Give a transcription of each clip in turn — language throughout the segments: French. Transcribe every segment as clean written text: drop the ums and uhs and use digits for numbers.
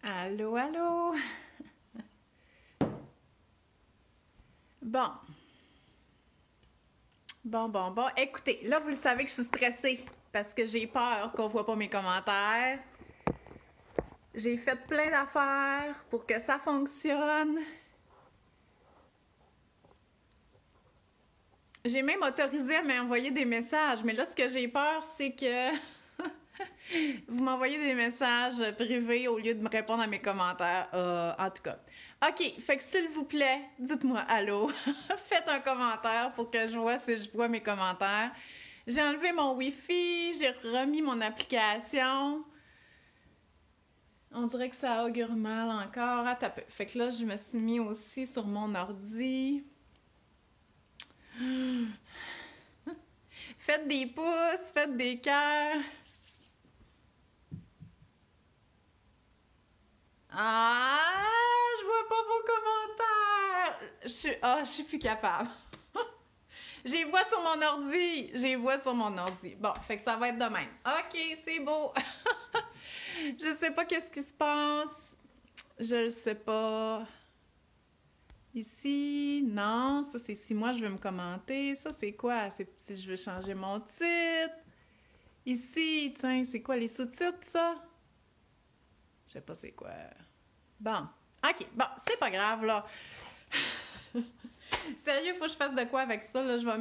Allô, allô? Bon. Bon. Écoutez, là, vous le savez que je suis stressée parce que j'ai peur qu'on voit pas mes commentaires. J'ai fait plein d'affaires pour que ça fonctionne. J'ai même autorisé à m'envoyer des messages, mais là, ce que j'ai peur, c'est que vous m'envoyez des messages privés au lieu de me répondre à mes commentaires. En tout cas. OK, fait que s'il vous plaît, dites-moi allô. Faites un commentaire pour que je vois si je vois mes commentaires. J'ai enlevé mon Wi-Fi, j'ai remis mon application. On dirait que ça augure mal encore. Attends un peu. Fait que là, je me suis mis aussi sur mon ordi. Faites des pouces, faites des cœurs. Ah, je vois pas vos commentaires. Je suis plus capable. J'ai vois sur mon ordi. J'ai vois sur mon ordi. Bon, fait que ça va être de même. OK, c'est beau. Je sais pas qu'est-ce qui se passe. Je le sais pas. Ici, non. Ça, c'est si moi je veux me commenter. Ça, c'est quoi? C'est si je veux changer mon titre. Ici, tiens, c'est quoi les sous-titres, ça? Je sais pas c'est quoi. Bon. OK, bon, c'est pas grave, là. Sérieux, faut que je fasse de quoi avec ça, là. Je vais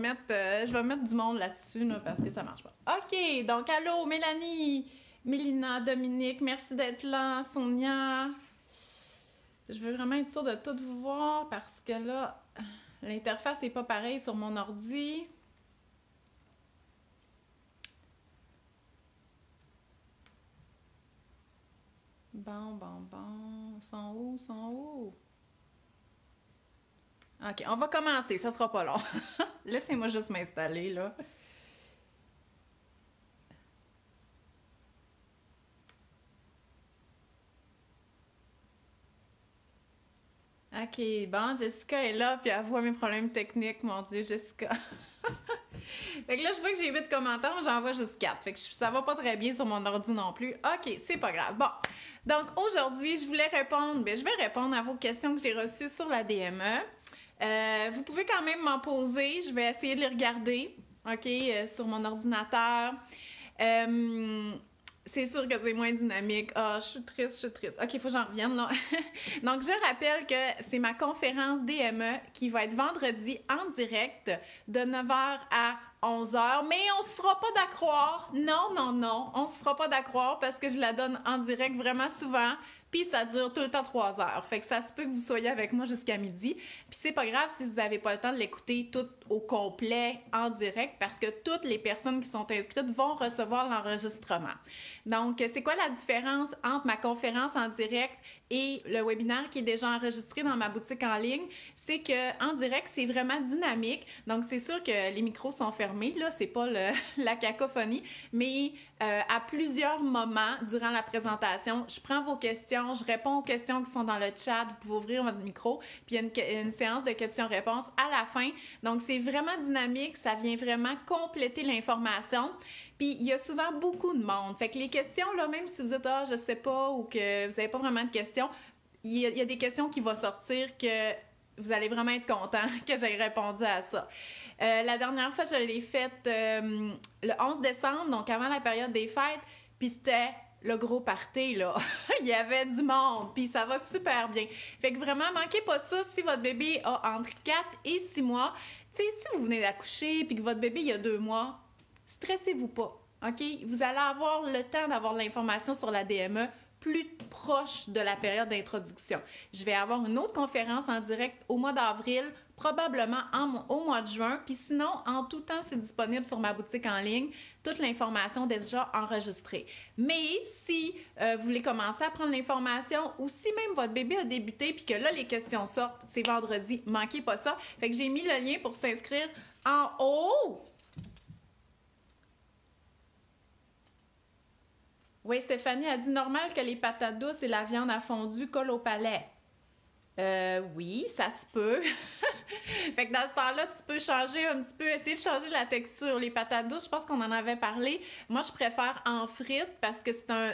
mettre du monde là-dessus, là, parce que ça marche pas. OK, donc, allô, Mélanie, Mélina, Dominique, merci d'être là. Sonia. Je veux vraiment être sûre de tout vous voir parce que là, l'interface n'est pas pareille sur mon ordi. Bon. Ils sont où? OK, on va commencer, ça sera pas long. Laissez-moi juste m'installer, là. OK, bon, Jessica est là, puis elle voit mes problèmes techniques, mon Dieu, Jessica. Fait que là, je vois que j'ai 8 commentaires, mais j'en vois juste 4. Fait que ça va pas très bien sur mon ordi non plus. OK, c'est pas grave. Bon, donc aujourd'hui, je vais répondre à vos questions que j'ai reçues sur la DME. Vous pouvez quand même m'en poser, je vais essayer de les regarder, OK, sur mon ordinateur. C'est sûr que c'est moins dynamique. Ah, je suis triste. OK, il faut que j'en revienne, là. Donc, je rappelle que c'est ma conférence DME qui va être vendredi en direct de 9h à 11h. Mais on se fera pas d'accroire. Non. On se fera pas d'accroire parce que je la donne en direct vraiment souvent. Puis ça dure tout le temps 3 heures. Fait que ça se peut que vous soyez avec moi jusqu'à midi. Puis c'est pas grave si vous n'avez pas le temps de l'écouter tout au complet en direct parce que toutes les personnes qui sont inscrites vont recevoir l'enregistrement. Donc, c'est quoi la différence entre ma conférence en direct et le webinaire qui est déjà enregistré dans ma boutique en ligne? C'est que en direct, c'est vraiment dynamique. Donc, c'est sûr que les micros sont fermés, là, c'est pas la cacophonie, mais à plusieurs moments durant la présentation, je prends vos questions, je réponds aux questions qui sont dans le chat, vous pouvez ouvrir votre micro, puis il y a une séance de questions-réponses à la fin. Donc, c'est vraiment dynamique, ça vient vraiment compléter l'information. Puis, il y a souvent beaucoup de monde. Fait que les questions, là, même si vous êtes, je sais pas, ou que vous n'avez pas vraiment de questions, il y a des questions qui vont sortir que vous allez vraiment être content que j'aie répondu à ça. La dernière fois, je l'ai faite le 11 décembre, donc avant la période des fêtes, puis c'était le gros party, là. Il y avait du monde, puis ça va super bien. Fait que vraiment, manquez pas ça si votre bébé a entre 4 et 6 mois. Tu sais, si vous venez d'accoucher, puis que votre bébé, il y a 2 mois, stressez-vous pas, OK? Vous allez avoir le temps d'avoir de l'information sur la DME plus proche de la période d'introduction. Je vais avoir une autre conférence en direct au mois d'avril, probablement au mois de juin, puis sinon, en tout temps, c'est disponible sur ma boutique en ligne, toute l'information déjà enregistrée. Mais si vous voulez commencer à prendre l'information ou si même votre bébé a débuté puis que là, les questions sortent, c'est vendredi, manquez pas ça. Fait que j'ai mis le lien pour s'inscrire en haut. Oui, Stéphanie a dit normal que les patates douces et la viande à fondue collent au palais. Oui, ça se peut. Fait que dans ce temps-là, tu peux changer un petit peu, essayer de changer la texture. Les patates douces, je pense qu'on en avait parlé. Moi, je préfère en frites parce que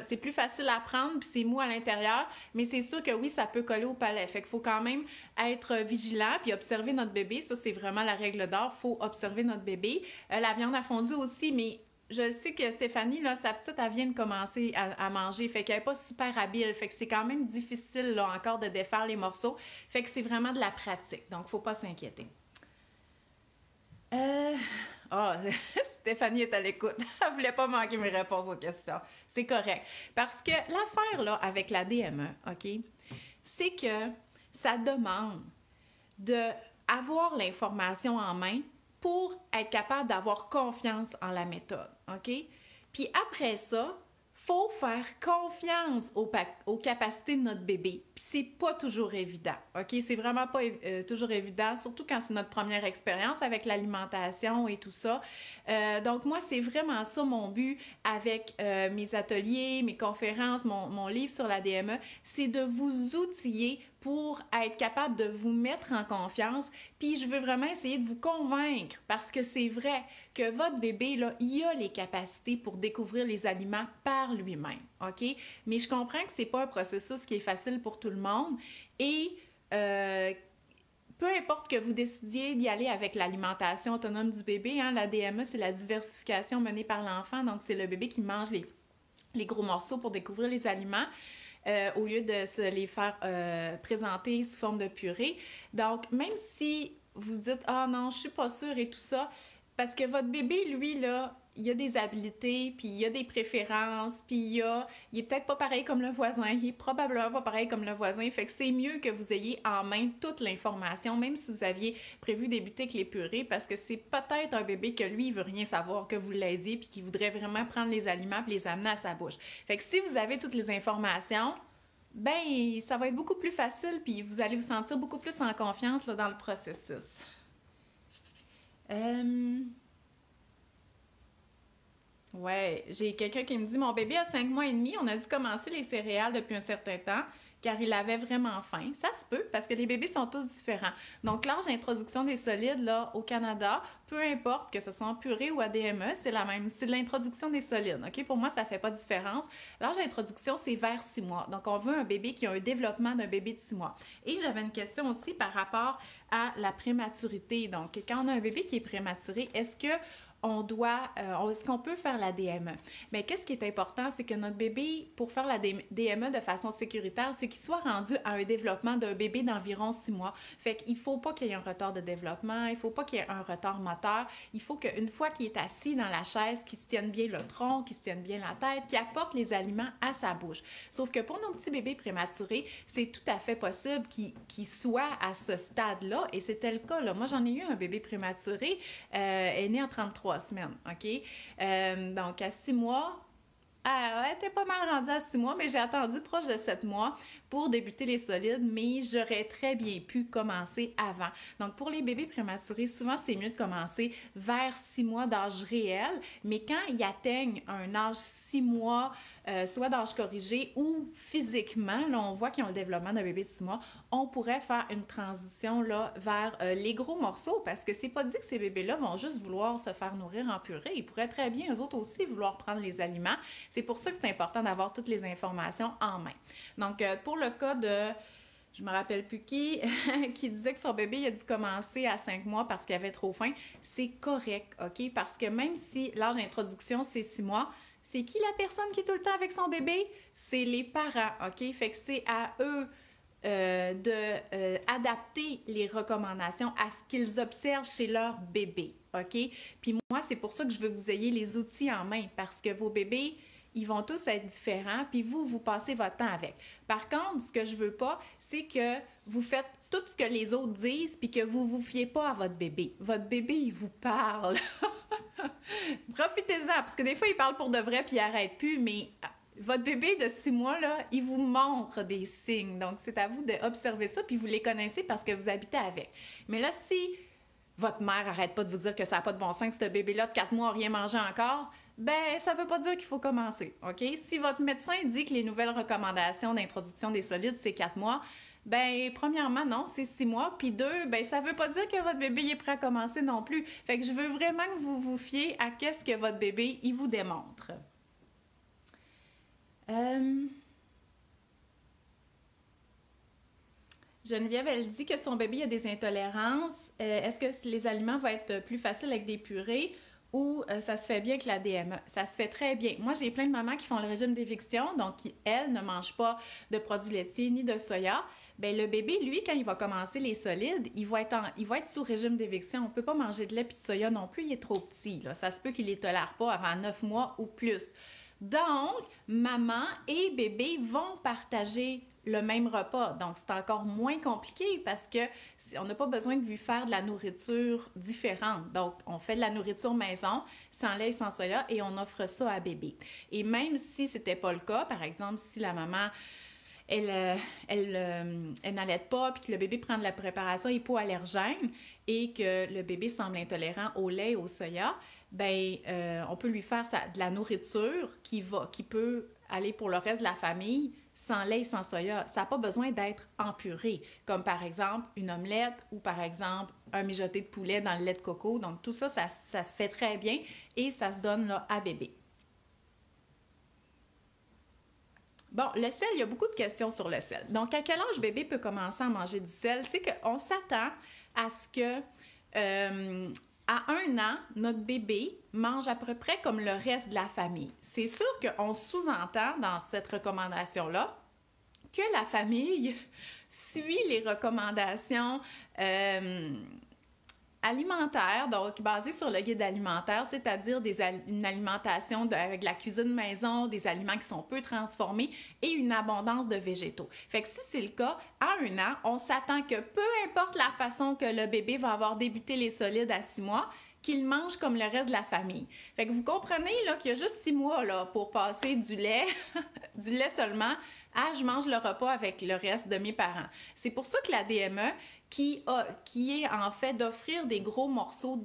c'est plus facile à prendre puis c'est mou à l'intérieur. Mais c'est sûr que oui, ça peut coller au palais. Fait qu'il faut quand même être vigilant puis observer notre bébé. Ça, c'est vraiment la règle d'or. Faut observer notre bébé. La viande à fondu aussi, mais je sais que Stéphanie, là, sa petite, elle vient de commencer à manger, fait qu'elle n'est pas super habile, fait que c'est quand même difficile, là, encore de défaire les morceaux, fait que c'est vraiment de la pratique, donc faut pas s'inquiéter. Oh, Stéphanie est à l'écoute, elle voulait pas manquer mes réponses aux questions, c'est correct, parce que l'affaire, là, avec la DME, OK, c'est que ça demande d'avoir l'information en main pour être capable d'avoir confiance en la méthode, OK? Puis après ça, faut faire confiance aux capacités de notre bébé. Puis c'est pas toujours évident, OK? C'est vraiment pas toujours évident, surtout quand c'est notre première expérience avec l'alimentation et tout ça. Donc moi, c'est vraiment ça mon but avec mes ateliers, mes conférences, mon livre sur la DME, c'est de vous outiller pour être capable de vous mettre en confiance. Puis je veux vraiment essayer de vous convaincre parce que c'est vrai que votre bébé, là, il a les capacités pour découvrir les aliments par lui-même, OK? Mais je comprends que c'est pas un processus qui est facile pour tout le monde et peu importe que vous décidiez d'y aller avec l'alimentation autonome du bébé, hein, la DME, c'est la diversification menée par l'enfant, donc c'est le bébé qui mange les gros morceaux pour découvrir les aliments. Au lieu de se les faire présenter sous forme de purée. Donc, même si vous dites « Ah non, je suis pas sûre » et tout ça, parce que votre bébé, lui, là, il a des habiletés, puis il a des préférences, puis il est peut-être pas pareil comme le voisin, il est probablement pas pareil comme le voisin, fait que c'est mieux que vous ayez en main toute l'information, même si vous aviez prévu débuter avec les purées, parce que c'est peut-être un bébé que lui, il veut rien savoir, que vous l'aidiez, puis qu'il voudrait vraiment prendre les aliments puis les amener à sa bouche. Fait que si vous avez toutes les informations, ben ça va être beaucoup plus facile, puis vous allez vous sentir beaucoup plus en confiance là, dans le processus. Ouais, j'ai quelqu'un qui me dit « Mon bébé a 5 mois et demi, on a dû commencer les céréales depuis un certain temps, car il avait vraiment faim. » Ça se peut, parce que les bébés sont tous différents. Donc, l'âge d'introduction des solides, là, au Canada, peu importe que ce soit en purée ou à DME, c'est la même. C'est de l'introduction des solides, OK? Pour moi, ça fait pas de différence. L'âge d'introduction, c'est vers 6 mois. Donc, on veut un bébé qui a un développement d'un bébé de 6 mois. Et j'avais une question aussi par rapport à la prématurité. Donc, quand on a un bébé qui est prématuré, est-ce qu'on peut faire la DME? Mais qu'est-ce qui est important, c'est que notre bébé, pour faire la DME de façon sécuritaire, c'est qu'il soit rendu à un développement d'un bébé d'environ 6 mois. Fait qu'il ne faut pas qu'il y ait un retard de développement, il ne faut pas qu'il y ait un retard moteur. Il faut qu'une fois qu'il est assis dans la chaise, qu'il se tienne bien le tronc, qu'il se tienne bien la tête, qu'il apporte les aliments à sa bouche. Sauf que pour nos petits bébés prématurés, c'est tout à fait possible qu'ils soient à ce stade-là, et c'était le cas, là. Moi, j'en ai eu un bébé prématuré, est né en 33 semaines, OK? Donc, à 6 mois, elle était pas mal rendue à 6 mois, mais j'ai attendu proche de 7 mois pour débuter les solides, mais j'aurais très bien pu commencer avant. Donc, pour les bébés prématurés, souvent, c'est mieux de commencer vers 6 mois d'âge réel, mais quand ils atteignent un âge 6 mois, soit d'âge corrigé ou physiquement, là, on voit qu'ils ont le développement d'un bébé de 6 mois, on pourrait faire une transition là, vers les gros morceaux, parce que c'est pas dit que ces bébés-là vont juste vouloir se faire nourrir en purée. Ils pourraient très bien, eux autres aussi, vouloir prendre les aliments. C'est pour ça que c'est important d'avoir toutes les informations en main. Donc, pour le cas de, je me rappelle plus qui disait que son bébé il a dû commencer à 5 mois parce qu'il avait trop faim, c'est correct, OK? Parce que même si l'âge d'introduction, c'est 6 mois, c'est qui la personne qui est tout le temps avec son bébé? C'est les parents, OK? Fait que c'est à eux d'adapter les recommandations à ce qu'ils observent chez leur bébé, OK? Puis moi, c'est pour ça que je veux que vous ayez les outils en main, parce que vos bébés, ils vont tous être différents, puis vous passez votre temps avec. Par contre, ce que je veux pas, c'est que vous faites tout ce que les autres disent, puis que vous vous fiez pas à votre bébé. Votre bébé, il vous parle. Profitez-en, parce que des fois, il parle pour de vrai, puis il arrête plus, mais votre bébé de 6 mois, là, il vous montre des signes. Donc, c'est à vous d'observer ça, puis vous les connaissez parce que vous habitez avec. Mais là, si votre mère n'arrête pas de vous dire que ça n'a pas de bon sens, que ce bébé-là de 4 mois n'a rien mangé encore, ben ça ne veut pas dire qu'il faut commencer, OK? Si votre médecin dit que les nouvelles recommandations d'introduction des solides, c'est 4 mois, Ben, premièrement, non, c'est 6 mois. Puis deux, ben, ça veut pas dire que votre bébé il est prêt à commencer non plus. Fait que je veux vraiment que vous vous fiez à qu'est-ce que votre bébé, il vous démontre. Geneviève, elle dit que son bébé a des intolérances. Est-ce que les aliments vont être plus faciles avec des purées ou ça se fait bien avec la DME? Ça se fait très bien. Moi, j'ai plein de mamans qui font le régime d'éviction, donc qui, elles, ne mangent pas de produits laitiers ni de soya. Bien, le bébé, lui, quand il va commencer les solides, il va être sous régime d'éviction. On ne peut pas manger de lait et de soya non plus, il est trop petit. Là. Ça se peut qu'il ne les tolère pas avant 9 mois ou plus. Donc, maman et bébé vont partager le même repas. Donc, c'est encore moins compliqué parce que on n'a pas besoin de lui faire de la nourriture différente. Donc, on fait de la nourriture maison, sans lait et sans soya, et on offre ça à bébé. Et même si ce n'était pas le cas, par exemple, si la maman elle n'allait pas, puis que le bébé prend de la préparation hypoallergène et que le bébé semble intolérant au lait et au soya, ben on peut lui faire de la nourriture qui peut aller pour le reste de la famille sans lait et sans soya. Ça n'a pas besoin d'être en purée, comme par exemple une omelette ou par exemple un mijoté de poulet dans le lait de coco. Donc tout ça, ça se fait très bien et ça se donne là, à bébé. Bon, le sel, il y a beaucoup de questions sur le sel. Donc, à quel âge bébé peut commencer à manger du sel? C'est qu'on s'attend à ce que, à 1 an, notre bébé mange à peu près comme le reste de la famille. C'est sûr qu'on sous-entend dans cette recommandation-là que la famille suit les recommandations alimentaire, donc basé sur le guide alimentaire, c'est-à-dire une alimentation avec de la cuisine maison, des aliments qui sont peu transformés et une abondance de végétaux. Fait que si c'est le cas, à 1 an, on s'attend que peu importe la façon que le bébé va avoir débuté les solides à 6 mois, qu'il mange comme le reste de la famille. Fait que vous comprenez là, qu'il y a juste 6 mois là, pour passer du lait, du lait seulement, à je mange le repas avec le reste de mes parents. C'est pour ça que la DME, qui est en fait d'offrir des gros morceaux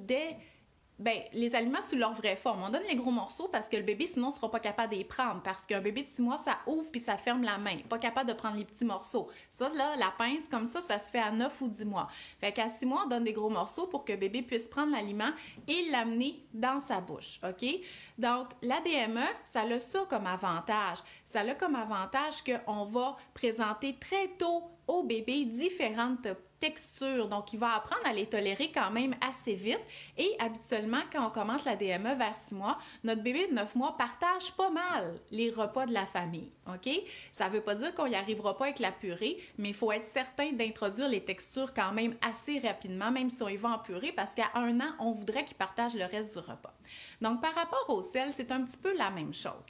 les aliments sous leur vraie forme. On donne les gros morceaux parce que le bébé, sinon, ne sera pas capable de les prendre. Parce qu'un bébé de 6 mois, ça ouvre puis ça ferme la main. Pas capable de prendre les petits morceaux. Ça, là, la pince, comme ça se fait à 9 ou 10 mois. Fait qu'à 6 mois, on donne des gros morceaux pour que le bébé puisse prendre l'aliment et l'amener dans sa bouche. OK? Donc, l'ADME, ça a ça comme avantage. Ça a comme avantage qu'on va présenter très tôt au bébé différentes textures. Donc, il va apprendre à les tolérer quand même assez vite. Et habituellement, quand on commence la DME vers 6 mois, notre bébé de 9 mois partage pas mal les repas de la famille. OK? Ça ne veut pas dire qu'on n'y arrivera pas avec la purée, mais il faut être certain d'introduire les textures quand même assez rapidement, même si on y va en purée, parce qu'à 1 an, on voudrait qu'il partage le reste du repas. Donc, par rapport au sel, c'est un petit peu la même chose.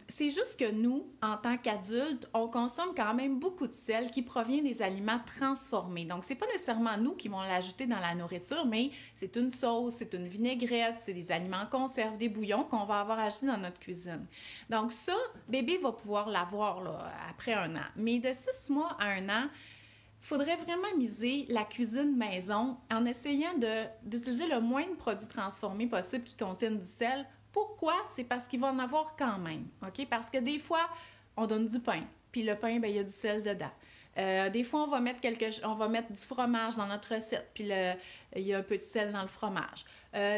C'est juste que nous, en tant qu'adultes, on consomme quand même beaucoup de sel qui provient des aliments transformés. Donc, c'est pas nécessairement nous qui vont l'ajouter dans la nourriture, mais c'est une sauce, c'est une vinaigrette, c'est des aliments en conserve, des bouillons qu'on va avoir ajoutés dans notre cuisine. Donc ça, bébé va pouvoir l'avoir là, après 1 an. Mais de 6 mois à 1 an, il faudrait vraiment miser la cuisine maison en essayant d'utiliser le moins de produits transformés possible qui contiennent du sel. Pourquoi? C'est parce qu'il va en avoir quand même, OK? Parce que des fois, on donne du pain, puis le pain, ben, il y a du sel dedans. Des fois, on va mettre du fromage dans notre recette, puis il y a un peu de sel dans le fromage.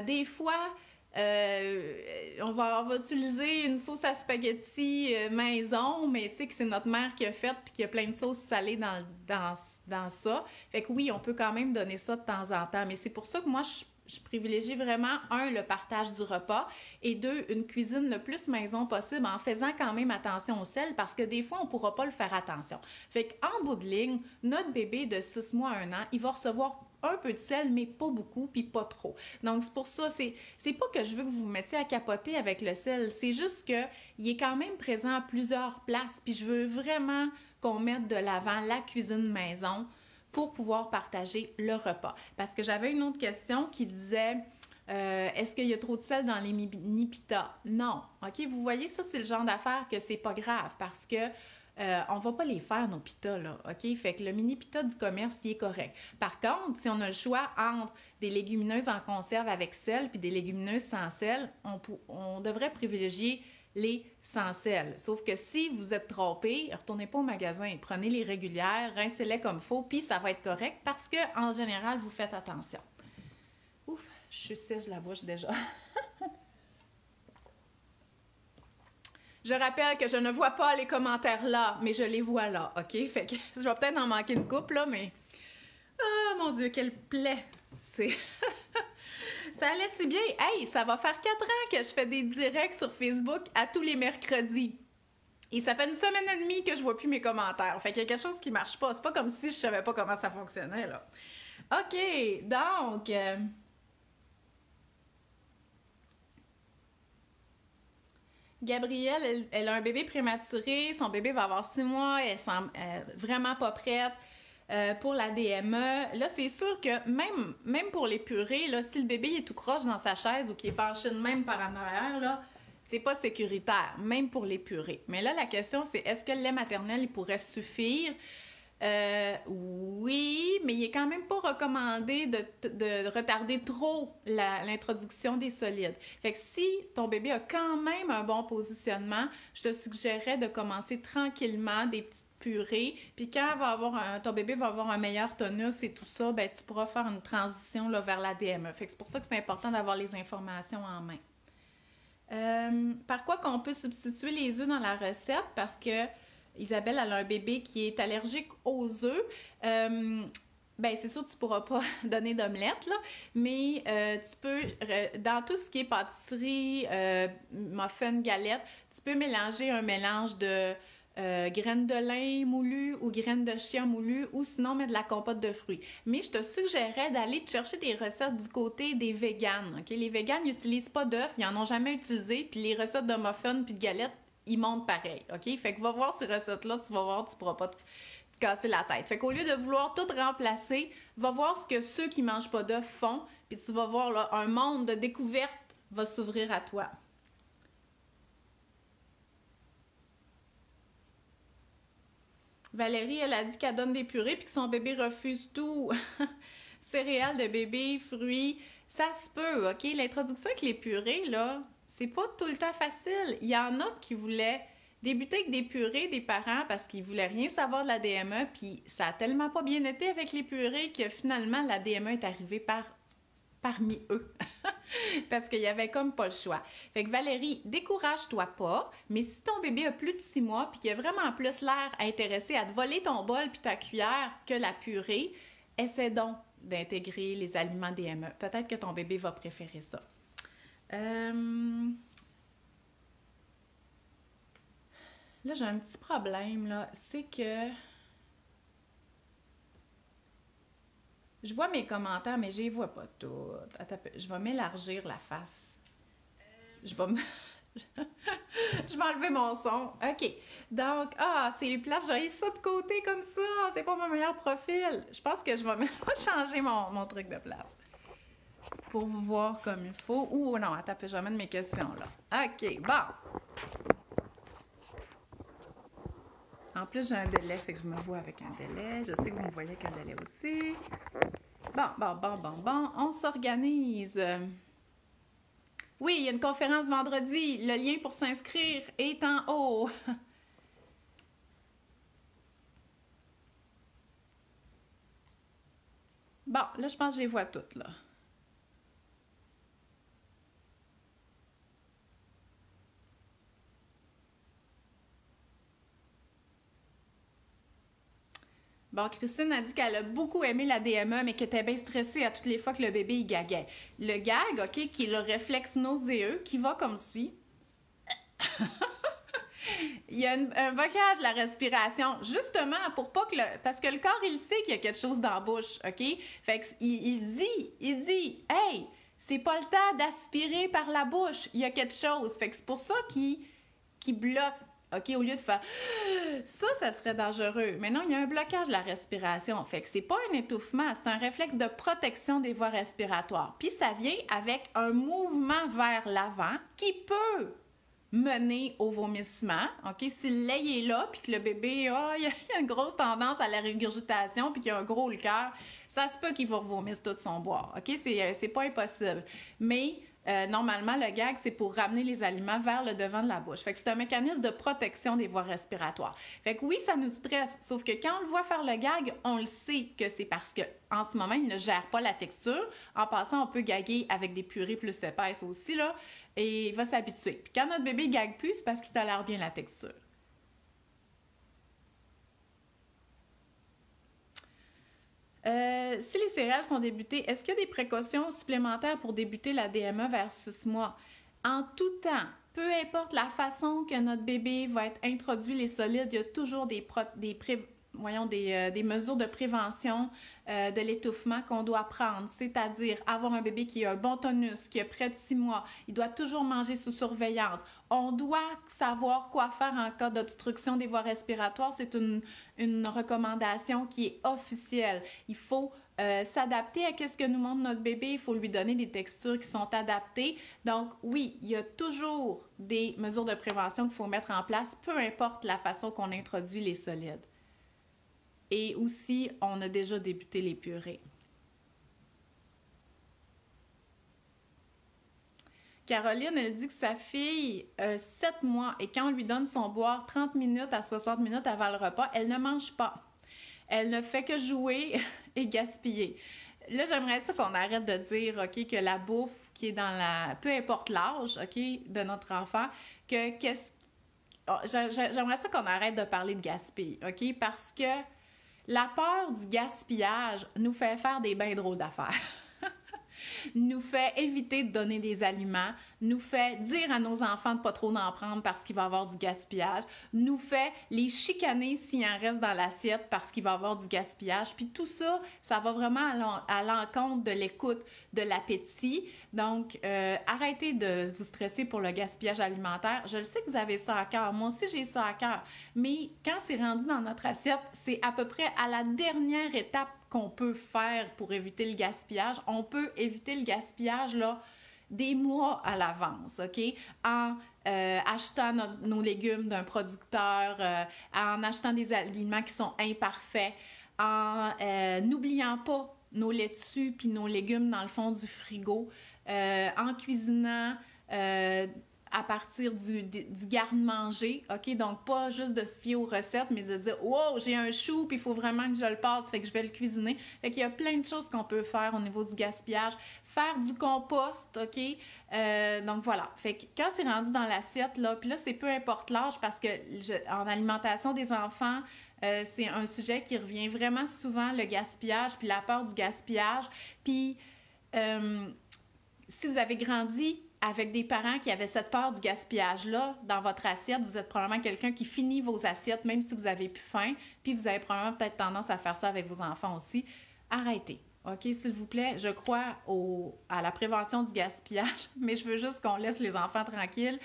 Des fois, on va utiliser une sauce à spaghetti maison, mais tu sais que c'est notre mère qui a fait, puis qu'il y a plein de sauces salées dans ça. Fait que oui, on peut quand même donner ça de temps en temps, mais c'est pour ça que moi, je privilégie vraiment, 1, le partage du repas et 2, une cuisine le plus maison possible en faisant quand même attention au sel parce que des fois, on ne pourra pas le faire attention. Fait qu'en bout de ligne, notre bébé de 6 mois à 1 an, il va recevoir un peu de sel, mais pas beaucoup, puis pas trop. Donc, c'est pour ça, c'est pas que je veux que vous vous mettiez à capoter avec le sel, c'est juste qu'il est quand même présent à plusieurs places, puis je veux vraiment qu'on mette de l'avant la cuisine maison pour pouvoir partager le repas. Parce que j'avais une autre question qui disait est-ce qu'il y a trop de sel dans les mini-pitas? Non. OK? Vous voyez, ça, c'est le genre d'affaire que c'est pas grave parce que on va pas les faire, nos pitas, là. OK? Fait que le mini-pita du commerce, il est correct. Par contre, si on a le choix entre des légumineuses en conserve avec sel puis des légumineuses sans sel, on devrait privilégier les sans sel. Sauf que si vous êtes trompé, retournez pas au magasin, prenez les régulières, rincez-les comme il faut, puis ça va être correct parce que en général, vous faites attention. Ouf, je suis sèche la bouche déjà. Je rappelle que je ne vois pas les commentaires là, mais je les vois là, OK? Fait que je vais peut-être en manquer une couple, là, mais... Ah, mon Dieu, quelle plaie! C'est... Ça allait si bien. Hey, ça va faire 4 ans que je fais des directs sur Facebook à tous les mercredis. Et ça fait une semaine et demie que je vois plus mes commentaires. Fait qu'il y a quelque chose qui marche pas. C'est pas comme si je savais pas comment ça fonctionnait, là. OK, donc... Gabrielle, elle a un bébé prématuré, son bébé va avoir 6 mois, elle semble vraiment pas prête pour la DME. Là, c'est sûr que même pour les purées, là, si le bébé est tout croche dans sa chaise ou qu'il est penché de même par en arrière, là, c'est pas sécuritaire, même pour les purées. Mais là, la question, c'est est-ce que le lait maternel, il pourrait suffire? Oui, mais il est quand même pas recommandé de retarder trop l'introduction des solides. Fait que si ton bébé a quand même un bon positionnement, je te suggérerais de commencer tranquillement des petites purées. Puis quand ton bébé va avoir un meilleur tonus et tout ça, ben tu pourras faire une transition là, vers la DME. Fait que c'est pour ça que c'est important d'avoir les informations en main. Par quoi qu'on peut substituer les œufs dans la recette? Parce que Isabelle, elle a un bébé qui est allergique aux œufs. Ben c'est sûr que tu ne pourras pas donner d'omelette, là, mais tu peux, dans tout ce qui est pâtisserie, muffins, galettes, tu peux mélanger un mélange de graines de lin moulues ou graines de chia moulues ou sinon mettre de la compote de fruits. Mais je te suggérerais d'aller te chercher des recettes du côté des véganes. Okay? Les véganes n'utilisent pas d'œufs, ils n'en ont jamais utilisé, puis les recettes de muffins puis de galettes, ils montent pareil, OK? Fait que va voir ces recettes-là, tu vas voir, tu pourras pas te casser la tête. Fait qu'au lieu de vouloir tout remplacer, va voir ce que ceux qui mangent pas d'œufs font, puis tu vas voir, là, un monde de découverte va s'ouvrir à toi. Valérie, elle a dit qu'elle donne des purées puis que son bébé refuse tout. Céréales de bébé, fruits, ça se peut, OK? L'introduction avec les purées, là, c'est pas tout le temps facile. Il y en a qui voulaient débuter avec des purées des parents parce qu'ils voulaient rien savoir de la DME, puis ça a tellement pas bien été avec les purées que finalement, la DME est arrivée parmi eux. Parce qu'il y avait comme pas le choix. Fait que Valérie, décourage-toi pas, mais si ton bébé a plus de 6 mois puis qu'il a vraiment plus l'air intéressé à te voler ton bol puis ta cuillère que la purée, essaie donc d'intégrer les aliments DME. Peut-être que ton bébé va préférer ça. Là, j'ai un petit problème, là. C'est que je vois mes commentaires, mais je les vois pas toutes. Attends, je vais m'élargir la face. Je vais je vais enlever mon son. OK. Donc, c'est plat, j'ai ça de côté comme ça. C'est pas mon meilleur profil. Je pense que je vais changer mon truc de place. Pour vous voir comme il faut. Ouh, non, attends, je vais mettre mes questions là. OK, bon. En plus, j'ai un délai, fait que je me vois avec un délai. Je sais que vous me voyez avec un délai aussi. Bon. On s'organise. Oui, il y a une conférence vendredi. Le lien pour s'inscrire est en haut. Bon, là, je pense que je les vois toutes, là. Bon, Christine a dit qu'elle a beaucoup aimé la DME, mais qu'elle était bien stressée à toutes les fois que le bébé il gaguait. Le gag, OK, qui est le réflexe nauséeux, qui va comme suit. Il y a un blocage de la respiration, justement, pour pas que parce que le corps, il sait qu'il y a quelque chose dans la bouche, OK? Fait qu'il dit, hey, c'est pas le temps d'aspirer par la bouche, il y a quelque chose. Fait que c'est pour ça qu'il bloque. OK, au lieu de faire ça serait dangereux. Mais non, il y a un blocage de la respiration. Fait que c'est pas un étouffement, c'est un réflexe de protection des voies respiratoires. Puis ça vient avec un mouvement vers l'avant qui peut mener au vomissement. OK, si le lait est là, puis que le bébé, il y a une grosse tendance à la régurgitation, puis qu'il a un gros le cœur, ça se peut qu'il va vomir tout son boire. OK, c'est pas impossible. Mais normalement, le gag, c'est pour ramener les aliments vers le devant de la bouche. Fait que c'est un mécanisme de protection des voies respiratoires. Fait que oui, ça nous stresse, sauf que quand on le voit faire le gag, on le sait que c'est parce que en ce moment, il ne gère pas la texture. En passant, on peut gaguer avec des purées plus épaisses aussi, là, et il va s'habituer. Puis quand notre bébé gague plus, c'est parce qu'il tolère bien la texture. Si les céréales sont débutées, est-ce qu'il y a des précautions supplémentaires pour débuter la DME vers 6 mois? En tout temps, peu importe la façon que notre bébé va être introduit les solides, il y a toujours des mesures de prévention de l'étouffement qu'on doit prendre, c'est-à-dire avoir un bébé qui a un bon tonus, qui a près de 6 mois, il doit toujours manger sous surveillance. On doit savoir quoi faire en cas d'obstruction des voies respiratoires. C'est une recommandation qui est officielle. Il faut s'adapter à ce que nous montre notre bébé. Il faut lui donner des textures qui sont adaptées. Donc, oui, il y a toujours des mesures de prévention qu'il faut mettre en place, peu importe la façon qu'on introduit les solides. Et aussi, on a déjà débuté les purées. Caroline, elle dit que sa fille a 7 mois et quand on lui donne son boire 30 minutes à 60 minutes avant le repas, elle ne mange pas. Elle ne fait que jouer et gaspiller. Là, j'aimerais ça qu'on arrête de dire, OK, que la bouffe qui est dans la... peu importe l'âge, OK, de notre enfant, que qu'est-ce... Oh, j'aimerais ça qu'on arrête de parler de gaspille, OK? Parce que la peur du gaspillage nous fait faire des bains drôles d'affaires. Nous fait éviter de donner des aliments, nous fait dire à nos enfants de ne pas trop en prendre parce qu'il va y avoir du gaspillage, nous fait les chicaner s'il en reste dans l'assiette parce qu'il va y avoir du gaspillage. Puis tout ça, ça va vraiment à l'encontre de l'écoute, de l'appétit. Donc, arrêtez de vous stresser pour le gaspillage alimentaire. Je le sais que vous avez ça à cœur. Moi aussi, j'ai ça à cœur. Mais quand c'est rendu dans notre assiette, c'est à peu près à la dernière étape qu'on peut faire pour éviter le gaspillage. On peut éviter le gaspillage là, des mois à l'avance, OK? En achetant nos légumes d'un producteur, en achetant des aliments qui sont imparfaits, en n'oubliant pas nos laitues puis nos légumes dans le fond du frigo, en cuisinant à partir du garde-manger, OK? Donc, pas juste de se fier aux recettes, mais de dire « Wow, j'ai un chou, puis il faut vraiment que je le passe, fait que je vais le cuisiner. » Fait qu'il y a plein de choses qu'on peut faire au niveau du gaspillage. Faire du compost, OK? Donc, voilà. Fait que quand c'est rendu dans l'assiette, là, puis là, c'est peu importe l'âge, parce que en alimentation des enfants, c'est un sujet qui revient vraiment souvent, le gaspillage, puis la peur du gaspillage. Puis, si vous avez grandi avec des parents qui avaient cette peur du gaspillage-là dans votre assiette, vous êtes probablement quelqu'un qui finit vos assiettes même si vous avez plus faim, puis vous avez probablement peut-être tendance à faire ça avec vos enfants aussi. Arrêtez, OK, s'il vous plaît. Je crois à la prévention du gaspillage, mais je veux juste qu'on laisse les enfants tranquilles.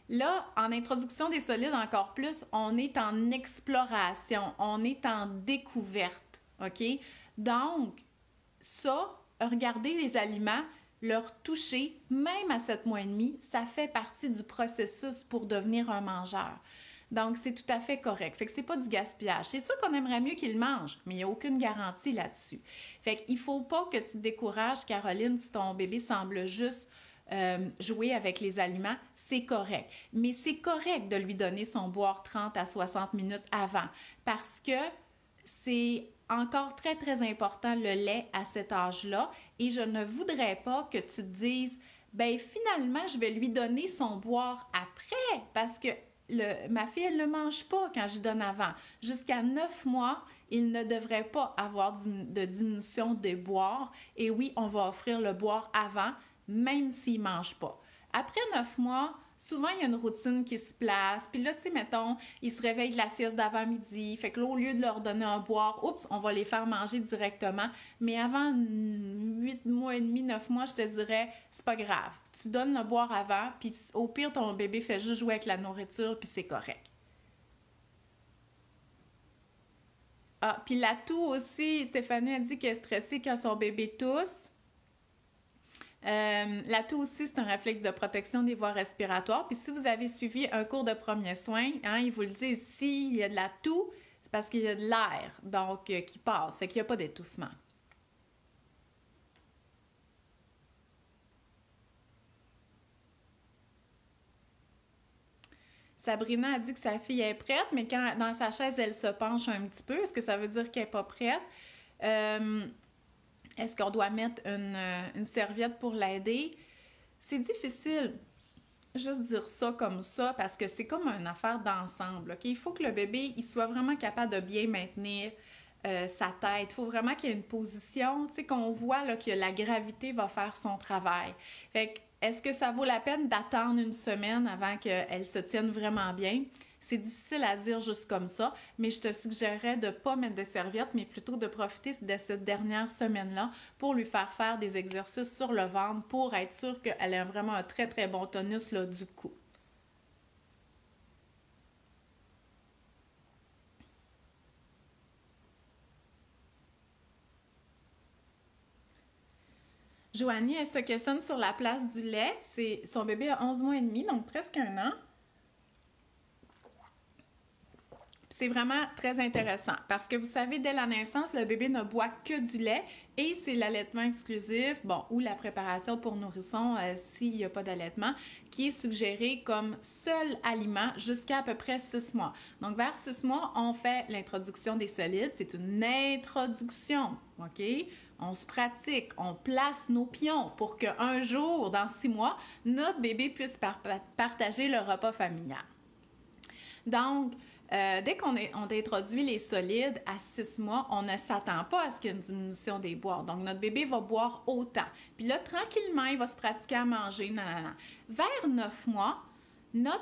Là, en introduction des solides encore plus, on est en exploration, on est en découverte, OK? Donc, ça, regarder les aliments, leur toucher, même à 7 mois et demi, ça fait partie du processus pour devenir un mangeur. Donc, c'est tout à fait correct. Fait que c'est pas du gaspillage. C'est sûr qu'on aimerait mieux qu'ils mangent, mais il n'y a aucune garantie là-dessus. Fait qu'il faut pas que tu te décourages, Caroline, si ton bébé semble juste jouer avec les aliments, c'est correct. Mais c'est correct de lui donner son boire 30 à 60 minutes avant parce que c'est encore très, très important le lait à cet âge-là et je ne voudrais pas que tu te dises « ben finalement, je vais lui donner son boire après parce que ma fille, elle ne mange pas quand je donne avant. » Jusqu'à 9 mois, il ne devrait pas avoir de diminution des boires et oui, on va offrir le boire avant, même s'il ne mange pas. Après 9 mois, souvent, il y a une routine qui se place. Puis là, tu sais, mettons, ils se réveillent de la sieste d'avant-midi. Fait que là, au lieu de leur donner un boire, oups, on va les faire manger directement. Mais avant 8 mois et demi, 9 mois, je te dirais, c'est pas grave. Tu donnes le boire avant, puis au pire, ton bébé fait juste jouer avec la nourriture, puis c'est correct. Ah, puis la toux aussi, Stéphanie a dit qu'elle est stressée quand son bébé tousse. La toux aussi, c'est un réflexe de protection des voies respiratoires. Puis si vous avez suivi un cours de premiers soins, hein, ils vous le disent, s'il y a de la toux, c'est parce qu'il y a de l'air donc qui passe, fait qu'il n'y a pas d'étouffement. Sabrina a dit que sa fille est prête, mais quand dans sa chaise, elle se penche un petit peu. Est-ce que ça veut dire qu'elle n'est pas prête? Est-ce qu'on doit mettre une serviette pour l'aider? C'est difficile juste dire ça comme ça parce que c'est comme une affaire d'ensemble. Okay? Il faut que le bébé il soit vraiment capable de bien maintenir sa tête. Il faut vraiment qu'il y ait une position, tu sais, qu'on voit là, que la gravité va faire son travail. Fait que, est-ce que ça vaut la peine d'attendre une semaine avant qu'elle se tienne vraiment bien? C'est difficile à dire juste comme ça, mais je te suggérerais de ne pas mettre de serviette, mais plutôt de profiter de cette dernière semaine-là pour lui faire des exercices sur le ventre pour être sûre qu'elle a vraiment un très, très bon tonus là, du cou. Joanie, elle se questionne sur la place du lait. Son bébé a 11 mois et demi, donc presque un an. C'est vraiment très intéressant parce que vous savez, dès la naissance, le bébé ne boit que du lait et c'est l'allaitement exclusif, bon, ou la préparation pour nourrisson s'il n'y a pas d'allaitement, qui est suggéré comme seul aliment jusqu'à à peu près 6 mois. Donc, vers 6 mois, on fait l'introduction des solides. C'est une introduction, OK? On se pratique, on place nos pions pour qu'un jour, dans 6 mois, notre bébé puisse partager le repas familial. Donc, dès qu'on introduit les solides à 6 mois, on ne s'attend pas à ce qu'il y ait une diminution des boires. Donc, notre bébé va boire autant. Puis là, tranquillement, il va se pratiquer à manger. Nanana. Vers 9 mois, là,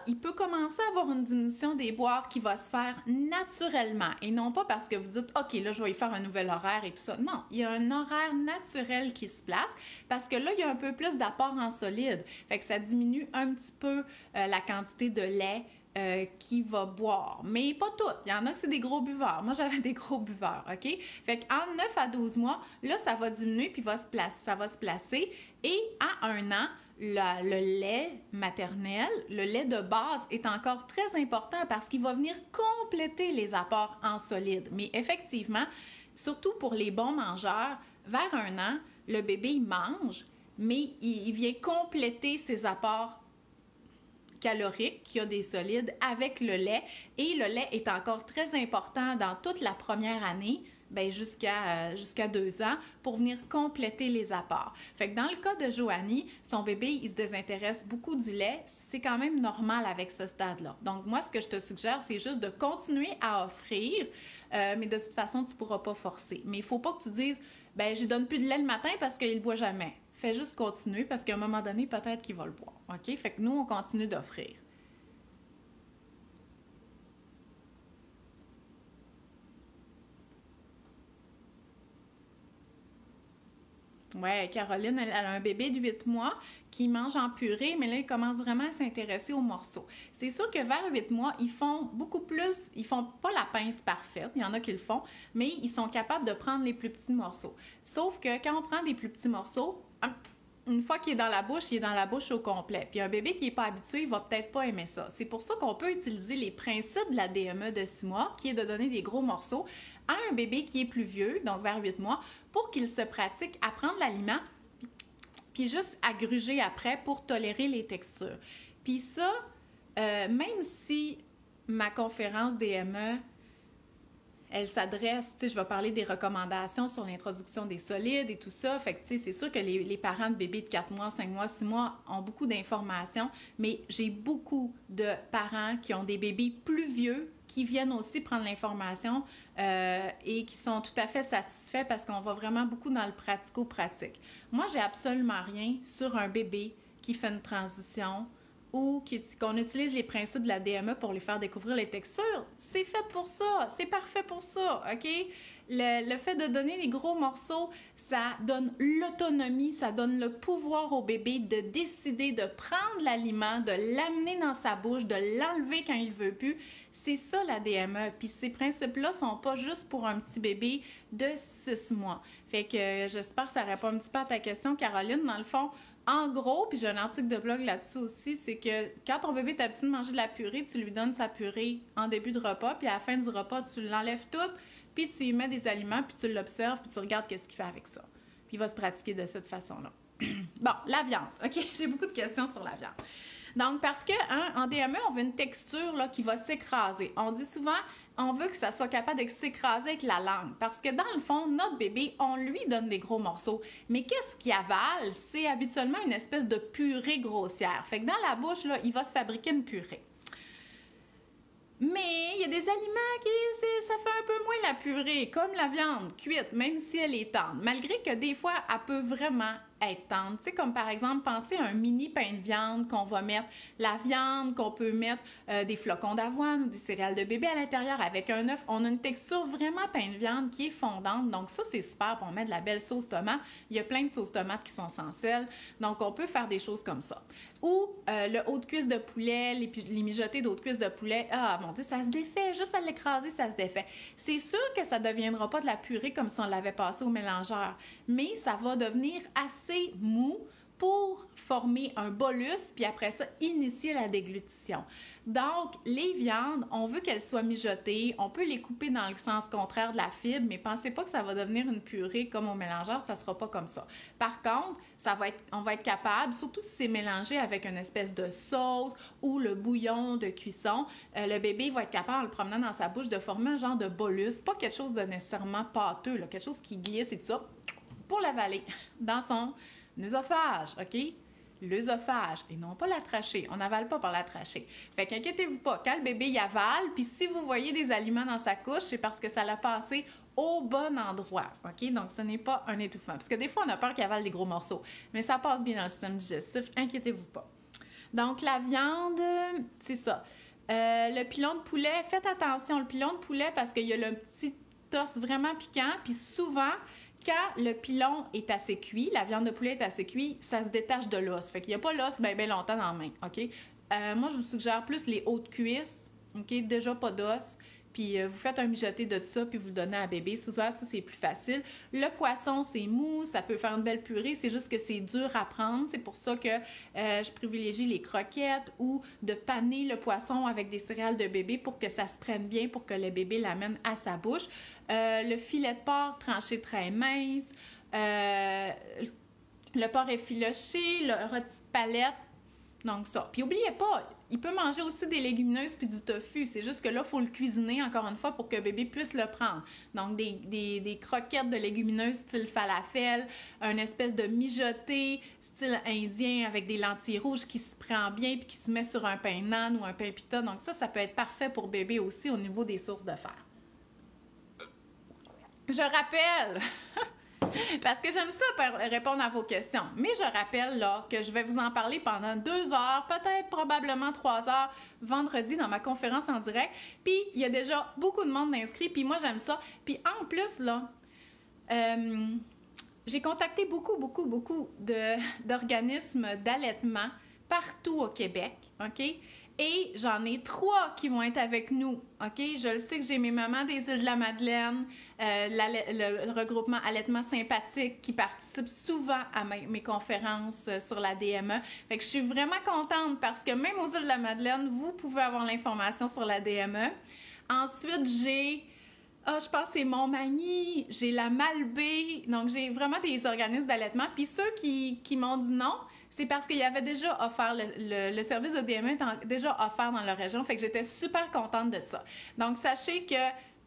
il peut commencer à avoir une diminution des boires qui va se faire naturellement et non pas parce que vous dites « OK, là, je vais y faire un nouvel horaire et tout ça ». Non, il y a un horaire naturel qui se place parce que là, il y a un peu plus d'apport en solide. Fait que ça diminue un petit peu la quantité de lait qui va boire. Mais pas toutes. Il y en a que c'est des gros buveurs. Moi, j'avais des gros buveurs, OK? Fait qu'en 9 à 12 mois, là, ça va diminuer puis ça va se placer. Et à 1 an, le lait maternel, le lait de base est encore très important parce qu'il va venir compléter les apports en solide. Mais effectivement, surtout pour les bons mangeurs, vers 1 an, le bébé, il mange, mais il vient compléter ses apports calorique qui a des solides avec le lait et le lait est encore très important dans toute la première année jusqu'à 2 ans pour venir compléter les apports. Fait que dans le cas de Joanie, son bébé, il se désintéresse beaucoup du lait. C'est quand même normal avec ce stade-là. Donc moi, ce que je te suggère, c'est juste de continuer à offrir, mais de toute façon, tu ne pourras pas forcer. Mais il ne faut pas que tu dises, je ne donne plus de lait le matin parce qu'il ne boit jamais. Fais juste continuer parce qu'à un moment donné, peut-être qu'il va le boire. OK? Fait que nous, on continue d'offrir. Ouais, Caroline, elle a un bébé de 8 mois qui mange en purée, mais là, il commence vraiment à s'intéresser aux morceaux. C'est sûr que vers 8 mois, ils font beaucoup plus, ils font pas la pince parfaite, il y en a qui le font, mais ils sont capables de prendre les plus petits morceaux. Sauf que quand on prend des plus petits morceaux, une fois qu'il est dans la bouche, il est dans la bouche au complet. Puis un bébé qui n'est pas habitué, il va peut-être pas aimer ça. C'est pour ça qu'on peut utiliser les principes de la DME de 6 mois, qui est de donner des gros morceaux à un bébé qui est plus vieux, donc vers 8 mois, pour qu'il se pratique à prendre l'aliment, puis juste à gruger après pour tolérer les textures. Puis ça, même si ma conférence DME, elle s'adresse, tu sais, je vais parler des recommandations sur l'introduction des solides et tout ça. Fait que, tu sais, c'est sûr que les parents de bébés de 4 mois, 5 mois, 6 mois ont beaucoup d'informations, mais j'ai beaucoup de parents qui ont des bébés plus vieux qui viennent aussi prendre l'information et qui sont tout à fait satisfaits parce qu'on va vraiment beaucoup dans le pratico-pratique. Moi, j'ai absolument rien sur un bébé qui fait une transition ou qu'on utilise les principes de la DME pour lui faire découvrir les textures. C'est fait pour ça, c'est parfait pour ça, OK? Le fait de donner les gros morceaux, ça donne l'autonomie, ça donne le pouvoir au bébé de décider de prendre l'aliment, de l'amener dans sa bouche, de l'enlever quand il veut plus. C'est ça la DME. Puis ces principes-là sont pas juste pour un petit bébé de 6 mois. Fait que j'espère que ça répond un petit peu à ta question, Caroline. Dans le fond, en gros, puis j'ai un article de blog là-dessus aussi, c'est que quand ton bébé est habitué de manger de la purée, tu lui donnes sa purée en début de repas, puis à la fin du repas, tu l'enlèves toute, puis tu lui mets des aliments, puis tu l'observes, puis tu regardes qu'est-ce qu'il fait avec ça. Puis il va se pratiquer de cette façon-là. Bon, la viande. OK, j'ai beaucoup de questions sur la viande. Donc, parce que hein, en DME, on veut une texture là, qui va s'écraser. On dit souvent, on veut que ça soit capable de s'écraser avec la langue. Parce que dans le fond, notre bébé, on lui donne des gros morceaux. Mais qu'est-ce qu'il avale? C'est habituellement une espèce de purée grossière. Fait que dans la bouche, là, il va se fabriquer une purée. Mais il y a des aliments qui, ça fait un peu moins la purée, comme la viande cuite, même si elle est tendre. Malgré que des fois, elle peut vraiment être tendre. Tu sais, comme par exemple, pensez à un mini pain de viande qu'on va mettre, la viande, qu'on peut mettre des flocons d'avoine ou des céréales de bébé à l'intérieur avec un œuf. On a une texture vraiment pain de viande qui est fondante. Donc ça, c'est super. On met de la belle sauce tomate. Il y a plein de sauces tomates qui sont sans sel. Donc, on peut faire des choses comme ça. Ou le haut de cuisse de poulet, les mijotés d'eau de cuisse de poulet. Ah, mon Dieu, ça se défait. Juste à l'écraser, ça se défait. C'est sûr que ça ne deviendra pas de la purée comme si on l'avait passé au mélangeur. Mais ça va devenir assez mou pour former un bolus, puis après ça, initier la déglutition. Donc, les viandes, on veut qu'elles soient mijotées. On peut les couper dans le sens contraire de la fibre, mais pensez pas que ça va devenir une purée comme au mélangeur, ça sera pas comme ça. Par contre, on va être capable, surtout si c'est mélangé avec une espèce de sauce ou le bouillon de cuisson, le bébé va être capable, en le promenant dans sa bouche, de former un genre de bolus, pas quelque chose de nécessairement pâteux, là, quelque chose qui glisse et tout ça, pour l'avaler dans son œsophage, OK? L'œsophage et non pas la trachée. On n'avale pas par la trachée. Fait qu'inquiétez-vous pas, quand le bébé y avale, puis si vous voyez des aliments dans sa couche, c'est parce que ça l'a passé au bon endroit, OK? Donc, ce n'est pas un étouffement. Parce que des fois, on a peur qu'il avale des gros morceaux, mais ça passe bien dans le système digestif, inquiétez-vous pas. Donc, la viande, c'est ça. Le pilon de poulet, faites attention, le pilon de poulet, parce qu'il y a le petit os vraiment piquant, puis souvent, quand le pilon est assez cuit, la viande de poulet est assez cuite, ça se détache de l'os. Fait qu'il n'y a pas l'os bien longtemps dans la main, OK? Moi, je vous suggère plus les hauts de cuisse, OK? Déjà pas d'os. Puis vous faites un mijoté de ça, puis vous le donnez à bébé. Souvent, ça, c'est plus facile. Le poisson, c'est mou, ça peut faire une belle purée. C'est juste que c'est dur à prendre. C'est pour ça que je privilégie les croquettes ou de paner le poisson avec des céréales de bébé pour que ça se prenne bien, pour que le bébé l'amène à sa bouche. Le filet de porc tranché très mince. Le porc effiloché, le rôti de palette. Donc ça. Puis n'oubliez pas, il peut manger aussi des légumineuses puis du tofu. C'est juste que là, il faut le cuisiner encore une fois pour que bébé puisse le prendre. Donc des croquettes de légumineuses style falafel, une espèce de mijoté style indien avec des lentilles rouges qui se prend bien puis qui se met sur un pain naan ou un pain pita. Donc ça peut être parfait pour bébé aussi au niveau des sources de fer. Je rappelle... Parce que j'aime ça répondre à vos questions. Mais je rappelle là que je vais vous en parler pendant 2 heures, peut-être probablement 3 heures, vendredi dans ma conférence en direct. Puis il y a déjà beaucoup de monde inscrit, puis moi j'aime ça. Puis en plus là, j'ai contacté beaucoup d'organismes d'allaitement partout au Québec, OK? Et j'en ai 3 qui vont être avec nous, OK? Je le sais que j'ai mes mamans des Îles-de-la-Madeleine, le regroupement Allaitement Sympathique qui participe souvent à mes conférences sur la DME. Fait que je suis vraiment contente parce que même aux Îles-de-la-Madeleine, vous pouvez avoir l'information sur la DME. Ensuite, j'ai... je pense que c'est Montmagny, j'ai la Malbaie, donc j'ai vraiment des organismes d'allaitement. Puis ceux qui m'ont dit non, c'est parce qu'il y avait déjà offert, le service de DME était déjà offert dans leur région, fait que j'étais super contente de ça. Donc, sachez que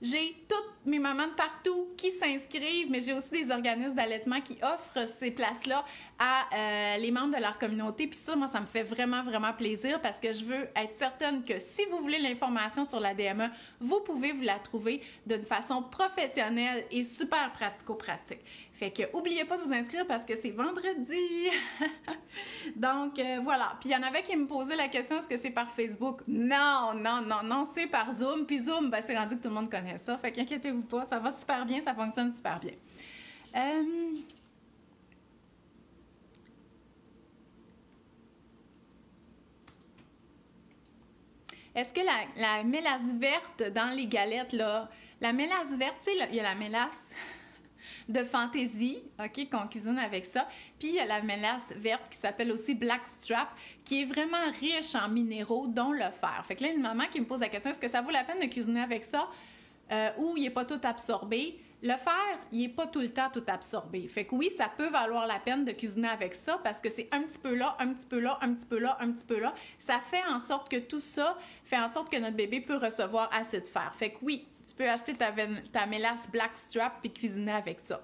j'ai toutes mes mamans de partout qui s'inscrivent, mais j'ai aussi des organismes d'allaitement qui offrent ces places-là à les membres de leur communauté. Puis ça, moi, ça me fait vraiment plaisir parce que je veux être certaine que si vous voulez l'information sur la DME, vous pouvez vous la trouver d'une façon professionnelle et super pratico-pratique. Fait que oubliez pas de vous inscrire parce que c'est vendredi. Donc, voilà. Puis il y en avait qui me posaient la question, est-ce que c'est par Facebook? Non, c'est par Zoom. Puis Zoom, ben, c'est rendu que tout le monde connaît ça. Fait qu'inquiétez-vous pas, ça va super bien, ça fonctionne super bien. Est-ce que la mélasse verte dans les galettes, là, la mélasse verte, tu sais, il y a la mélasse de fantaisie, OK, qu'on cuisine avec ça. Puis, il y a la mélasse verte qui s'appelle aussi Blackstrap, qui est vraiment riche en minéraux, dont le fer. Fait que là, une maman qui me pose la question, est-ce que ça vaut la peine de cuisiner avec ça ou il n'est pas tout absorbé? Le fer, il n'est pas tout le temps tout absorbé. Fait que oui, ça peut valoir la peine de cuisiner avec ça parce que c'est un petit peu là, un petit peu là, un petit peu là, un petit peu là. Ça fait en sorte que tout ça fait en sorte que notre bébé peut recevoir assez de fer. Fait que oui, tu peux acheter ta mélasse Blackstrap puis cuisiner avec ça.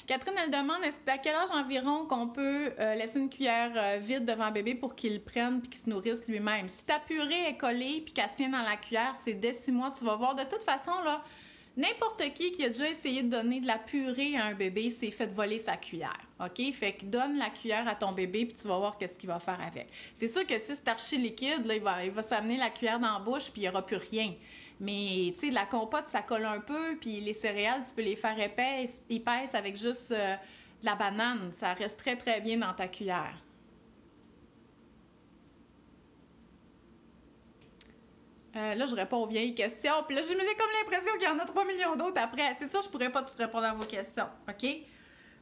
Catherine, elle demande à quel âge environ qu'on peut laisser une cuillère vide devant le bébé pour qu'il le prenne puis qu'il se nourrisse lui-même. Si ta purée est collée puis qu'elle tient dans la cuillère, c'est dès 6 mois, tu vas voir. De toute façon, là, n'importe qui a déjà essayé de donner de la purée à un bébé s'est fait voler sa cuillère. OK? Fait que donne la cuillère à ton bébé puis tu vas voir qu'est-ce qu'il va faire avec. C'est sûr que si c'est archi liquide, là, il va s'amener la cuillère dans la bouche puis il n'y aura plus rien. Mais, tu sais, la compote, ça colle un peu, puis les céréales, tu peux les faire épaisses avec juste de la banane. Ça reste très, très bien dans ta cuillère. Là, je réponds aux vieilles questions, puis là, j'ai comme l'impression qu'il y en a 3 millions d'autres après. C'est ça, je pourrais pas tout répondre à vos questions, OK?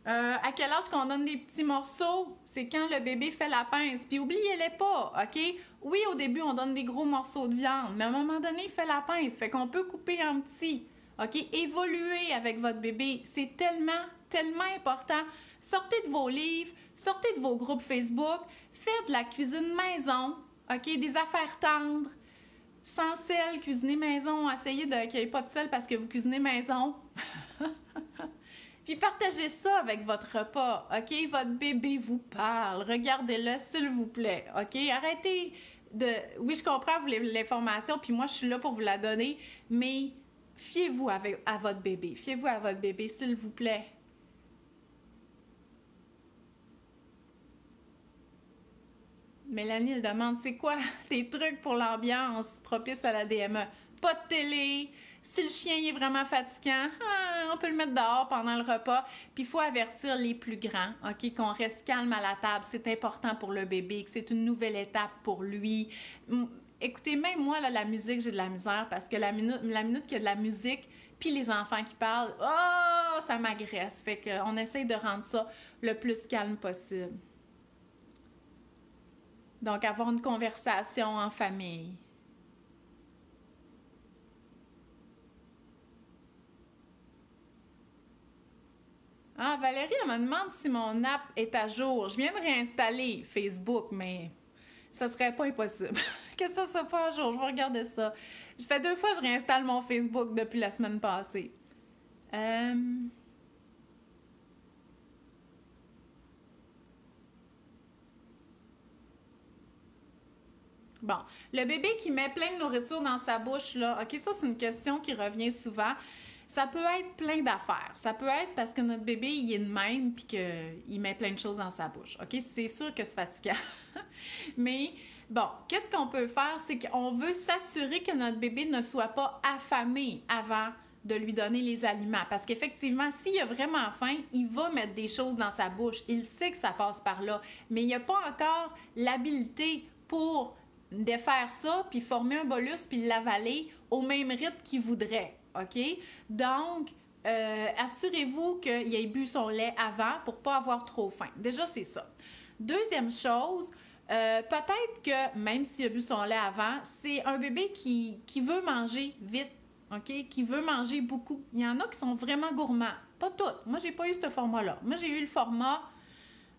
À quel âge qu'on donne des petits morceaux? C'est quand le bébé fait la pince. Puis oubliez-les pas, OK? Oui, au début, on donne des gros morceaux de viande, mais à un moment donné, il fait la pince. Fait qu'on peut couper en petits, OK? Évoluer avec votre bébé, c'est tellement, tellement important. Sortez de vos livres, sortez de vos groupes Facebook, faites de la cuisine maison, OK? Des affaires tendres, sans sel, cuisiner maison, essayez qu'il n'y ait pas de sel parce que vous cuisinez maison. Puis partagez ça avec votre repas, OK? Votre bébé vous parle. Regardez-le, s'il vous plaît, OK? Arrêtez de... Oui, je comprends l'information, puis moi, je suis là pour vous la donner, mais fiez-vous à votre bébé. Fiez-vous à votre bébé, s'il vous plaît. Mélanie, elle demande, c'est quoi tes trucs pour l'ambiance propice à la DME? Pas de télé. Si le chien est vraiment fatigant, on peut le mettre dehors pendant le repas. Puis il faut avertir les plus grands, OK, qu'on reste calme à la table. C'est important pour le bébé, que c'est une nouvelle étape pour lui. Écoutez, même moi, là, la musique, j'ai de la misère parce que la minute qu'il y a de la musique, puis les enfants qui parlent, oh, ça m'agresse. Fait qu'on essaye de rendre ça le plus calme possible. Donc, avoir une conversation en famille. Ah, Valérie, elle me demande si mon app est à jour. Je viens de réinstaller Facebook, mais ça serait pas impossible que ça soit pas à jour. Je vais regarder ça. Je fais 2 fois que je réinstalle mon Facebook depuis la semaine passée. Bon, le bébé qui met plein de nourriture dans sa bouche, là, OK, ça, c'est une question qui revient souvent. Ça peut être plein d'affaires. Ça peut être parce que notre bébé, il est de même puis qu'il met plein de choses dans sa bouche. OK? C'est sûr que c'est fatigant. Mais bon, qu'est-ce qu'on peut faire? C'est qu'on veut s'assurer que notre bébé ne soit pas affamé avant de lui donner les aliments. Parce qu'effectivement, s'il a vraiment faim, il va mettre des choses dans sa bouche. Il sait que ça passe par là. Mais il n'a pas encore l'habilité pour défaire ça, puis former un bolus, puis l'avaler au même rythme qu'il voudrait. OK? Donc, assurez-vous qu'il ait bu son lait avant pour ne pas avoir trop faim. Déjà, c'est ça. Deuxième chose, peut-être que même s'il a bu son lait avant, c'est un bébé qui veut manger vite, OK? Qui veut manger beaucoup. Il y en a qui sont vraiment gourmands. Pas toutes. Moi, j'ai pas eu ce format-là. Moi, j'ai eu le format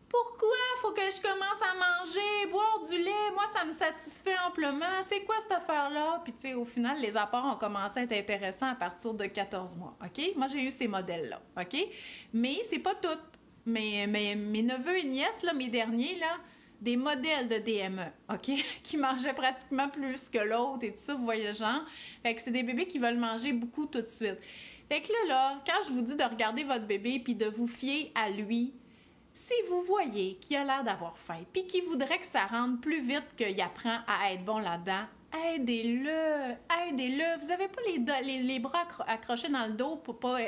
pourquoi faut que je commence à manger, boire du lait? Moi, ça me satisfait amplement. C'est quoi cette affaire-là? Puis, tu sais, au final, les apports ont commencé à être intéressants à partir de 14 mois. OK? Moi, j'ai eu ces modèles-là. OK? Mais c'est pas tout. Mes neveux et nièces, là, mes derniers, là, des modèles de DME, OK? Qui mangeaient pratiquement plus que l'autre et tout ça, vous voyez le genre? Fait que c'est des bébés qui veulent manger beaucoup tout de suite. Fait que là, quand je vous dis de regarder votre bébé puis de vous fier à lui, si vous voyez qu'il a l'air d'avoir faim, puis qu'il voudrait que ça rentre plus vite qu'il apprend à être bon là-dedans, aidez-le, aidez-le. Vous n'avez pas les bras accrochés dans le dos pour pas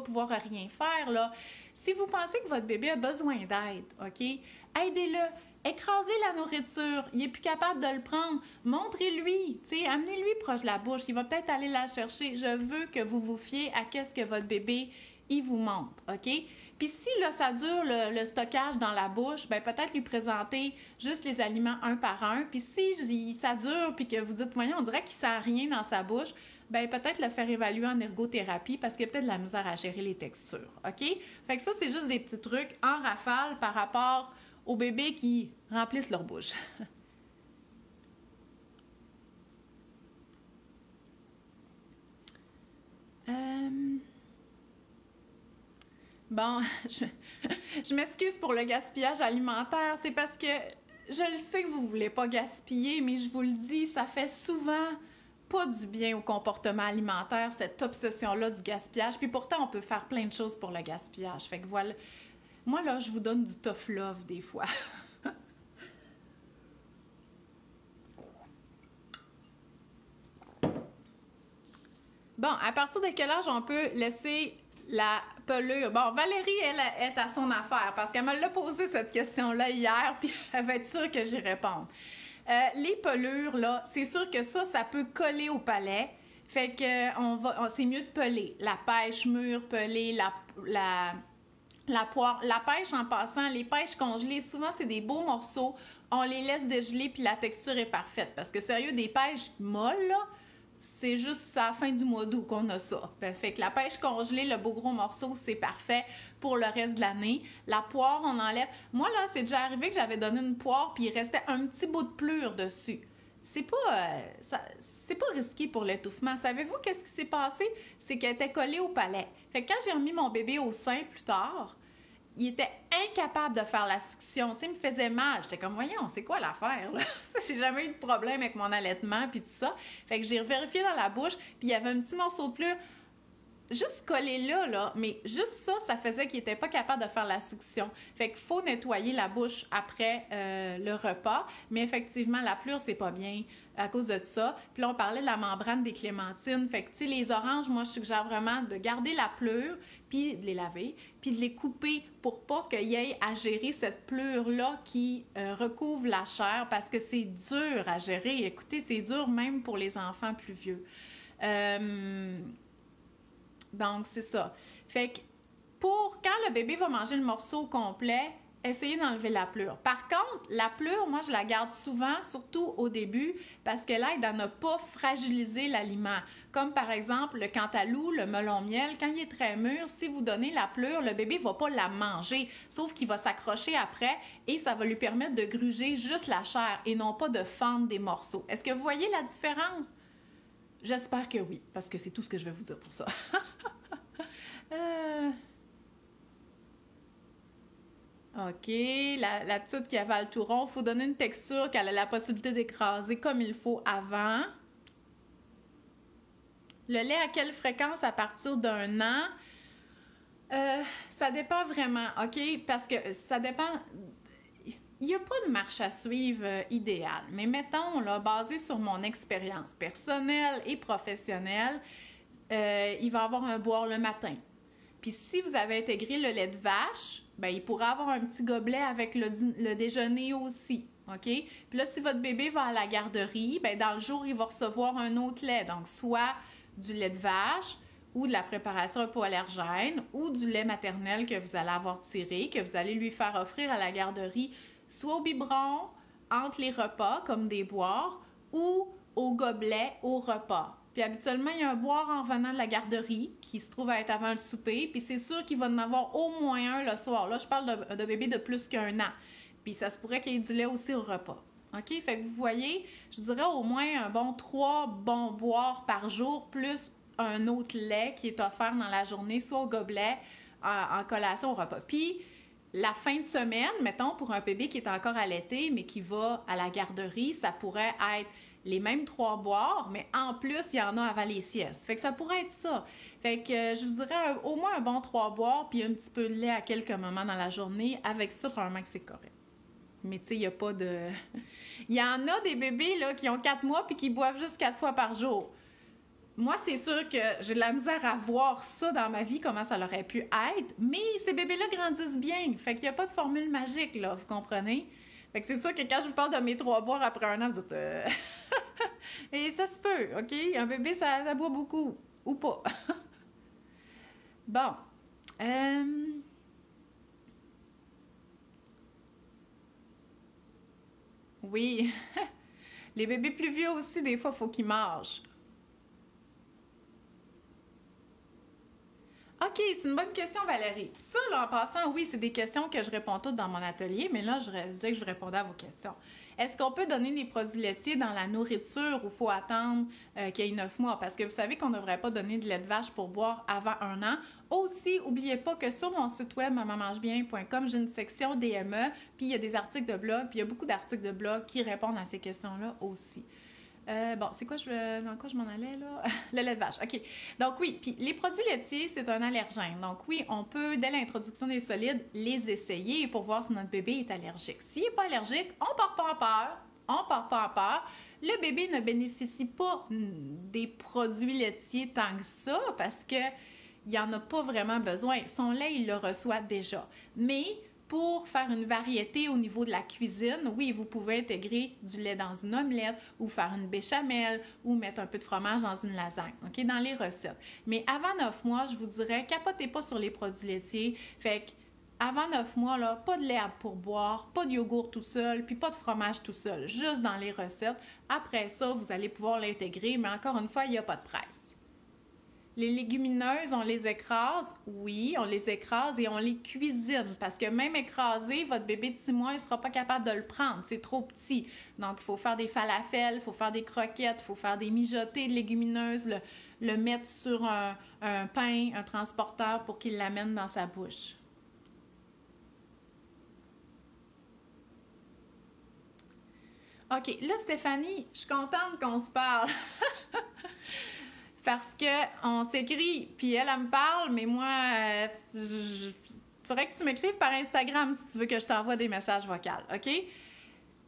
pouvoir rien faire, là. Si vous pensez que votre bébé a besoin d'aide, OK, aidez-le. Écrasez la nourriture, il est plus capable de le prendre. Montrez-lui, amenez-lui proche de la bouche, il va peut-être aller la chercher. Je veux que vous vous fiez à qu'est-ce que votre bébé, il vous montre, OK? Puis si là, ça dure le stockage dans la bouche, ben peut-être lui présenter juste les aliments un par un. Puis si ça dure, puis que vous dites, voyons, on dirait qu'il ne sent rien dans sa bouche, ben peut-être le faire évaluer en ergothérapie parce qu'il y a peut-être de la misère à gérer les textures, OK? Fait que ça, c'est juste des petits trucs en rafale par rapport aux bébés qui remplissent leur bouche. Bon, je m'excuse pour le gaspillage alimentaire. C'est parce que je le sais que vous ne voulez pas gaspiller, mais je vous le dis, ça fait souvent pas du bien au comportement alimentaire, cette obsession-là du gaspillage. Puis pourtant, on peut faire plein de choses pour le gaspillage. Fait que voilà. Moi, là, je vous donne du tough love des fois. Bon, à partir de quel âge on peut laisser la pelure? Bon, Valérie, elle est à son affaire parce qu'elle me l'a posé cette question-là hier, puis elle va être sûre que j'y réponds. Les pelures, là, c'est sûr que ça peut coller au palais. Fait que c'est mieux de peler. La pêche mûre pelée, la poire. La pêche, en passant, les pêches congelées, souvent, c'est des beaux morceaux. On les laisse dégeler, puis la texture est parfaite. Parce que, sérieux, des pêches molles, là, c'est juste à la fin du mois d'août qu'on a ça. Fait que la pêche congelée, le beau gros morceau, c'est parfait pour le reste de l'année. La poire, on enlève. Moi, là, c'est déjà arrivé que j'avais donné une poire puis il restait un petit bout de pelure dessus. C'est pas risqué pour l'étouffement. Savez-vous qu'est-ce qui s'est passé? C'est qu'elle était collée au palais. Fait que quand j'ai remis mon bébé au sein plus tard, il était incapable de faire la succion. Tu sais, il me faisait mal. J'étais comme, voyons, c'est quoi l'affaire, là? J'ai jamais eu de problème avec mon allaitement, puis tout ça. Fait que j'ai vérifié dans la bouche, puis il y avait un petit morceau de pelure juste collé là, mais juste ça, ça faisait qu'il n'était pas capable de faire la succion. Fait qu'il faut nettoyer la bouche après le repas, mais effectivement, la pelure, c'est pas bien à cause de ça. Puis là, on parlait de la membrane des clémentines. Fait que, tu sais, les oranges, moi, je suggère vraiment de garder la pelure, puis de les laver, puis de les couper pour pas qu'il y ait à gérer cette pelure-là qui recouvre la chair, parce que c'est dur à gérer. Écoutez, c'est dur même pour les enfants plus vieux. Donc, c'est ça. Fait que quand le bébé va manger le morceau complet, essayez d'enlever la pelure. Par contre, la pelure, moi, je la garde souvent, surtout au début, parce qu'elle aide à ne pas fragiliser l'aliment. Comme par exemple le cantaloupe, le melon miel, quand il est très mûr, si vous donnez la pelure, le bébé ne va pas la manger, sauf qu'il va s'accrocher après et ça va lui permettre de gruger juste la chair et non pas de fendre des morceaux. Est-ce que vous voyez la différence? J'espère que oui, parce que c'est tout ce que je vais vous dire pour ça. OK, la petite qui avale tout rond, il faut donner une texture qu'elle a la possibilité d'écraser comme il faut avant. Le lait à quelle fréquence à partir d'un an? Ça dépend vraiment, OK? Parce que ça dépend... Il n'y a pas de marche à suivre idéale, mais mettons, là, basé sur mon expérience personnelle et professionnelle, il va avoir un boire le matin. Puis si vous avez intégré le lait de vache, ben il pourra avoir un petit gobelet avec le déjeuner aussi, OK? Puis là, si votre bébé va à la garderie, ben dans le jour, il va recevoir un autre lait. Donc, soit du lait de vache ou de la préparation hypoallergène ou du lait maternel que vous allez avoir tiré, que vous allez lui faire offrir à la garderie, soit au biberon, entre les repas, comme des boires, ou au gobelet au repas. Puis habituellement, il y a un boire en venant de la garderie qui se trouve à être avant le souper. Puis c'est sûr qu'il va en avoir au moins un le soir. Là, je parle de bébé de plus qu'1 an. Puis ça se pourrait qu'il y ait du lait aussi au repas. OK? Fait que vous voyez, je dirais au moins un bon 3 bons boires par jour, plus un autre lait qui est offert dans la journée, soit au gobelet, en collation au repas. Puis la fin de semaine, mettons, pour un bébé qui est encore allaité, mais qui va à la garderie, ça pourrait être les mêmes 3 boires, mais en plus, il y en a avant les siestes. Fait que ça pourrait être ça. Fait que je vous dirais au moins un bon 3 boires, puis un petit peu de lait à quelques moments dans la journée. Avec ça, probablement que c'est correct. Mais tu sais, il n'y a pas de... Il y en a des bébés là, qui ont 4 mois puis qui boivent juste 4 fois par jour. Moi, c'est sûr que j'ai de la misère à voir ça dans ma vie, comment ça aurait pu être, mais ces bébés-là grandissent bien. Fait qu'il n'y a pas de formule magique, là, vous comprenez? Fait que c'est sûr que quand je vous parle de mes 3 boires après 1 an, vous êtes... Et ça se peut, OK? Un bébé, ça boit beaucoup. Ou pas. Bon. Oui. Les bébés plus vieux aussi, des fois, il faut qu'ils mangent. OK, c'est une bonne question, Valérie. Puis ça, là, en passant, oui, c'est des questions que je réponds toutes dans mon atelier, mais là, je disais que je répondais à vos questions. Est-ce qu'on peut donner des produits laitiers dans la nourriture ou il faut attendre qu'il y ait 9 mois? Parce que vous savez qu'on ne devrait pas donner de lait de vache pour boire avant 1 an. Aussi, n'oubliez pas que sur mon site web mamanmangebien.com, j'ai une section DME, puis il y a des articles de blog, puis il y a beaucoup d'articles de blog qui répondent à ces questions-là aussi. Bon, c'est quoi, dans quoi je m'en allais, là? Le lait de vache, OK. Donc oui, puis les produits laitiers, c'est un allergène. Donc oui, on peut, dès l'introduction des solides, les essayer pour voir si notre bébé est allergique. S'il n'est pas allergique, on ne part pas en peur. On ne part pas en peur. Le bébé ne bénéficie pas des produits laitiers tant que ça parce qu'il n'en a pas vraiment besoin. Son lait, il le reçoit déjà. Mais pour faire une variété au niveau de la cuisine, oui, vous pouvez intégrer du lait dans une omelette ou faire une béchamel ou mettre un peu de fromage dans une lasagne, OK, dans les recettes. Mais avant 9 mois, je vous dirais, capotez pas sur les produits laitiers. Fait que avant 9 mois, là, pas de lait pour boire, pas de yogourt tout seul, puis pas de fromage tout seul, juste dans les recettes. Après ça, vous allez pouvoir l'intégrer, mais encore une fois, il n'y a pas de presse. Les légumineuses, on les écrase? Oui, on les écrase et on les cuisine parce que même écrasé, votre bébé de 6 mois, il ne sera pas capable de le prendre. C'est trop petit. Donc, il faut faire des falafels, il faut faire des croquettes, il faut faire des mijotés de légumineuses, le mettre sur un pain, un transporteur pour qu'il l'amène dans sa bouche. OK, là, Stéphanie, je suis contente qu'on se parle. Parce qu'on s'écrit, puis elle me parle, mais moi, il faudrait que tu m'écrives par Instagram si tu veux que je t'envoie des messages vocaux, OK?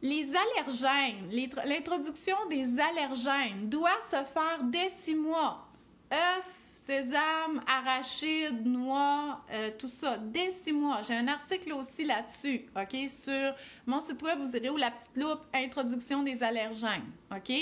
Les allergènes, l'introduction des allergènes doit se faire dès 6 mois. Œufs, sésame, arachides, noix, tout ça, dès 6 mois. J'ai un article aussi là-dessus, OK? Sur mon site web, vous irez où la petite loupe, introduction des allergènes, OK?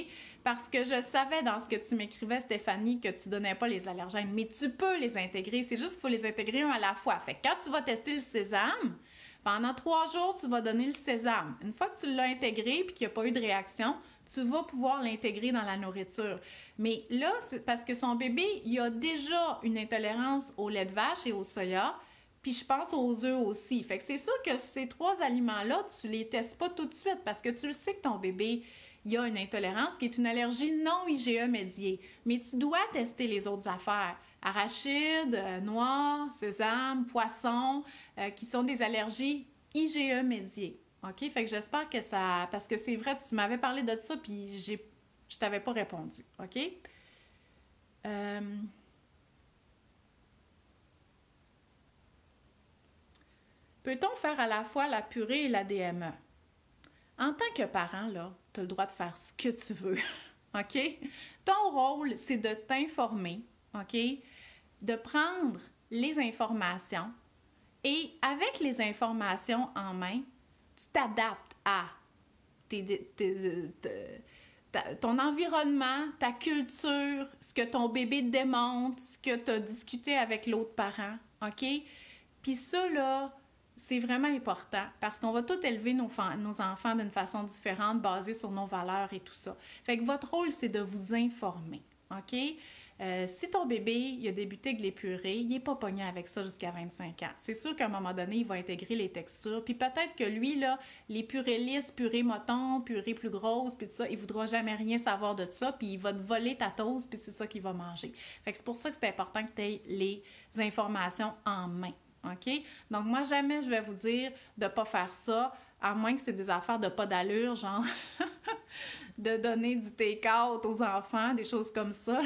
Parce que je savais dans ce que tu m'écrivais, Stéphanie, que tu ne donnais pas les allergènes, mais tu peux les intégrer. C'est juste qu'il faut les intégrer un à la fois. Fait que quand tu vas tester le sésame, pendant 3 jours, tu vas donner le sésame. Une fois que tu l'as intégré et qu'il n'y a pas eu de réaction, tu vas pouvoir l'intégrer dans la nourriture. Mais là, c'est parce que son bébé, il a déjà une intolérance au lait de vache et au soya, puis je pense aux œufs aussi. Fait que c'est sûr que ces 3 aliments-là, tu les testes pas tout de suite parce que tu le sais que ton bébé, il y a une intolérance qui est une allergie non IgE médiée. Mais tu dois tester les autres affaires. Arachides, noix, sésame, poisson, qui sont des allergies IgE médiées. OK? Fait que j'espère que ça... Parce que c'est vrai, tu m'avais parlé de ça, puis je t'avais pas répondu. OK? Peut-on faire à la fois la purée et la DME? En tant que parent, là, tu as le droit de faire ce que tu veux, OK? Ton rôle, c'est de t'informer, OK? De prendre les informations et avec les informations en main, tu t'adaptes à ton environnement, ta culture, ce que ton bébé démontre, ce que tu as discuté avec l'autre parent, OK? Puis ça, là, c'est vraiment important parce qu'on va tout élever nos enfants d'une façon différente, basée sur nos valeurs et tout ça. Fait que votre rôle, c'est de vous informer, OK? Si ton bébé, il a débuté avec les purées, il n'est pas pogné avec ça jusqu'à 25 ans. C'est sûr qu'à un moment donné, il va intégrer les textures. Puis peut-être que lui, là, les purées lisses, purées mouton, purées plus grosses, puis tout ça, il ne voudra jamais rien savoir de ça, puis il va te voler ta toast, puis c'est ça qu'il va manger. Fait que c'est pour ça que c'est important que tu aies les informations en main. OK? Donc, moi, jamais je vais vous dire de ne pas faire ça, à moins que c'est des affaires de pas d'allure, genre de donner du take-out aux enfants, des choses comme ça.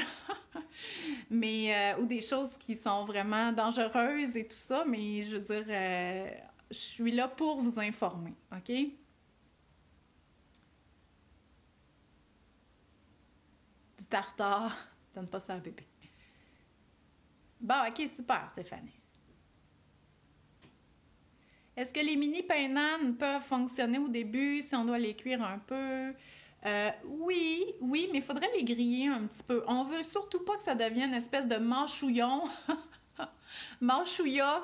Mais, ou des choses qui sont vraiment dangereuses et tout ça, mais je veux dire, je suis là pour vous informer. OK? Du tartare, donne pas ça à bébé. Bon, OK, super, Stéphanie. Est-ce que les mini pains nan peuvent fonctionner au début si on doit les cuire un peu? Oui, mais il faudrait les griller un petit peu. On veut surtout pas que ça devienne une espèce de mâchouillon, mâchouilla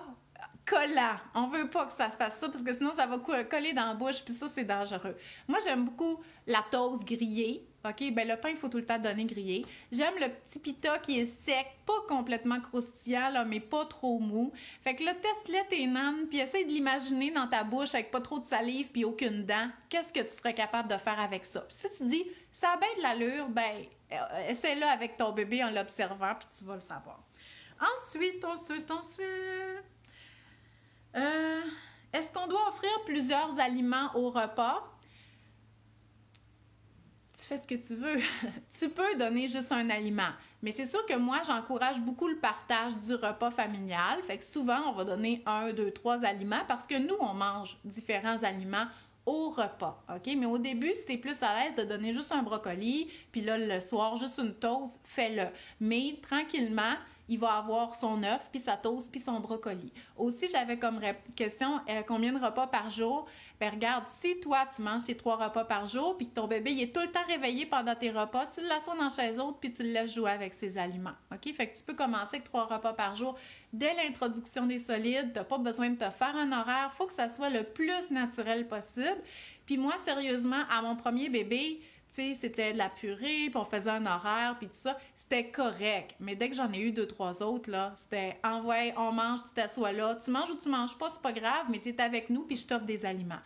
collant. On veut pas que ça se fasse ça parce que sinon ça va coller dans la bouche puis ça c'est dangereux. Moi j'aime beaucoup la toast grillée. OK, ben le pain il faut tout le temps donner grillé. J'aime le petit pita qui est sec, pas complètement croustillant là, mais pas trop mou. Fait que là teste-le tes nanes puis essaye de l'imaginer dans ta bouche avec pas trop de salive puis aucune dent. Qu'est-ce que tu serais capable de faire avec ça? Puis si tu dis ça a bien de l'allure, ben essaie-le avec ton bébé en l'observant puis tu vas le savoir. Ensuite. Est-ce qu'on doit offrir plusieurs aliments au repas? Tu fais ce que tu veux. Tu peux donner juste un aliment. Mais c'est sûr que moi, j'encourage beaucoup le partage du repas familial. Fait que souvent, on va donner 1, 2, 3 aliments parce que nous, on mange différents aliments au repas, OK? Mais au début, si t'es plus à l'aise de donner juste un brocoli, puis là, le soir, juste une toast, fais-le. Mais tranquillement, il va avoir son œuf, puis sa toast, puis son brocoli. Aussi, j'avais comme question, combien de repas par jour? Ben regarde, si toi, tu manges tes 3 repas par jour, puis que ton bébé il est tout le temps réveillé pendant tes repas, tu l'assois dans la chaise haute, puis tu le laisses jouer avec ses aliments, OK? Fait que tu peux commencer avec 3 repas par jour. Dès l'introduction des solides, tu n'as pas besoin de te faire un horaire, il faut que ça soit le plus naturel possible. Puis moi, sérieusement, à mon premier bébé, tu sais, c'était de la purée, puis on faisait un horaire, puis tout ça, c'était correct. Mais dès que j'en ai eu 2, 3 autres, là, c'était « envoie, on mange, tu t'assois là. Tu manges ou tu manges pas, c'est pas grave, mais tu es avec nous, puis je t'offre des aliments. »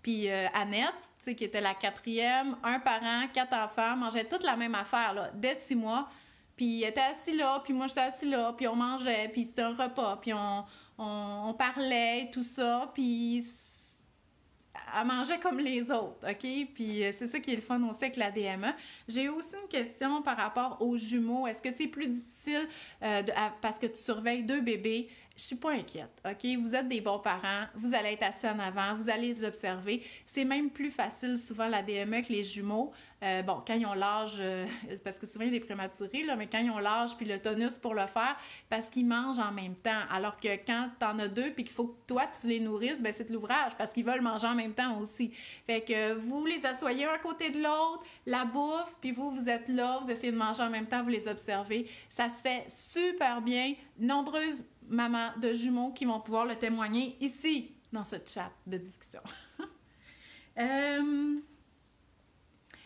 Puis Annette, tu sais, qui était la 4e, 1 parent, 4 enfants, mangeait toute la même affaire, là, dès 6 mois. Puis elle était assise là, puis moi j'étais assise là, puis on mangeait, puis c'était un repas, puis on parlait, tout ça, puis elle mangeait comme les autres, OK? Puis c'est ça qui est le fun aussi avec la DME. J'ai aussi une question par rapport aux jumeaux. Est-ce que c'est plus difficile parce que tu surveilles 2 bébés? Je suis pas inquiète, OK? Vous êtes des bons parents, vous allez être assis en avant, vous allez les observer. C'est même plus facile souvent la DME que les jumeaux. Bon, quand ils ont l'âge, parce que souvent il y a des prématurés, là, mais quand ils ont l'âge puis le tonus pour le faire, parce qu'ils mangent en même temps. Alors que quand t'en as 2 puis qu'il faut que toi tu les nourrisses, ben c'est de l'ouvrage parce qu'ils veulent manger en même temps aussi. Fait que vous les asseyez un à côté de l'autre, la bouffe, puis vous êtes là, vous essayez de manger en même temps, vous les observez. Ça se fait super bien. Nombreuses mamans de jumeaux qui vont pouvoir le témoigner ici, dans ce chat de discussion.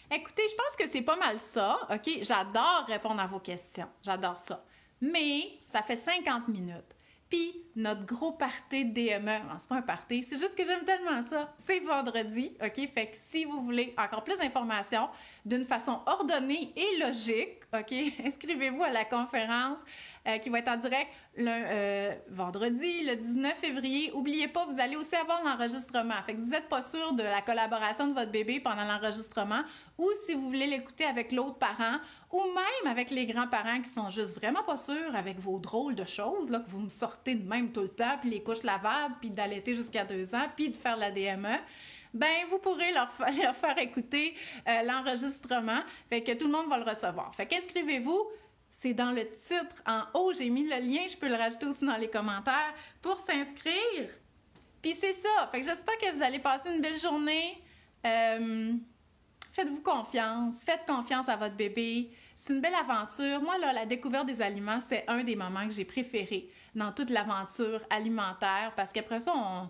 Écoutez, je pense que c'est pas mal ça, OK? J'adore répondre à vos questions. J'adore ça. Mais ça fait 50 minutes. Puis, notre gros party de DME, non, c'est pas un party, c'est juste que j'aime tellement ça. C'est vendredi, OK? Fait que si vous voulez encore plus d'informations d'une façon ordonnée et logique, OK? Inscrivez-vous à la conférence qui va être en direct vendredi, le 19 février. N'oubliez pas, vous allez aussi avoir l'enregistrement. Fait que vous n'êtes pas sûr de la collaboration de votre bébé pendant l'enregistrement ou si vous voulez l'écouter avec l'autre parent ou même avec les grands-parents qui sont juste vraiment pas sûrs avec vos drôles de choses, là, que vous me sortez de même tout le temps, puis les couches lavables, puis d'allaiter jusqu'à 2 ans, puis de faire la DME. Ben vous pourrez leur faire écouter l'enregistrement. Fait que tout le monde va le recevoir. Fait qu'inscrivez-vous. C'est dans le titre en haut. J'ai mis le lien. Je peux le rajouter aussi dans les commentaires pour s'inscrire. Puis c'est ça. Fait que j'espère que vous allez passer une belle journée. Faites-vous confiance. Faites confiance à votre bébé. C'est une belle aventure. Moi, là, la découverte des aliments, c'est un des moments que j'ai préférés dans toute l'aventure alimentaire parce qu'après ça,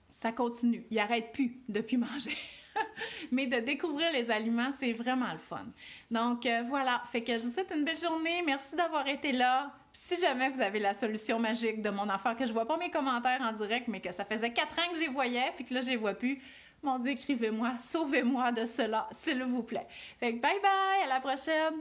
ça continue. Il n'arrête plus de plus manger. Mais de découvrir les aliments, c'est vraiment le fun. Donc, voilà. Fait que je vous souhaite une belle journée. Merci d'avoir été là. Puis si jamais vous avez la solution magique de mon enfant, que je vois pas mes commentaires en direct, mais que ça faisait 4 ans que je les voyais, puis que là, je les vois plus, mon Dieu, écrivez-moi. Sauvez-moi de cela, s'il vous plaît. Fait que bye bye, à la prochaine!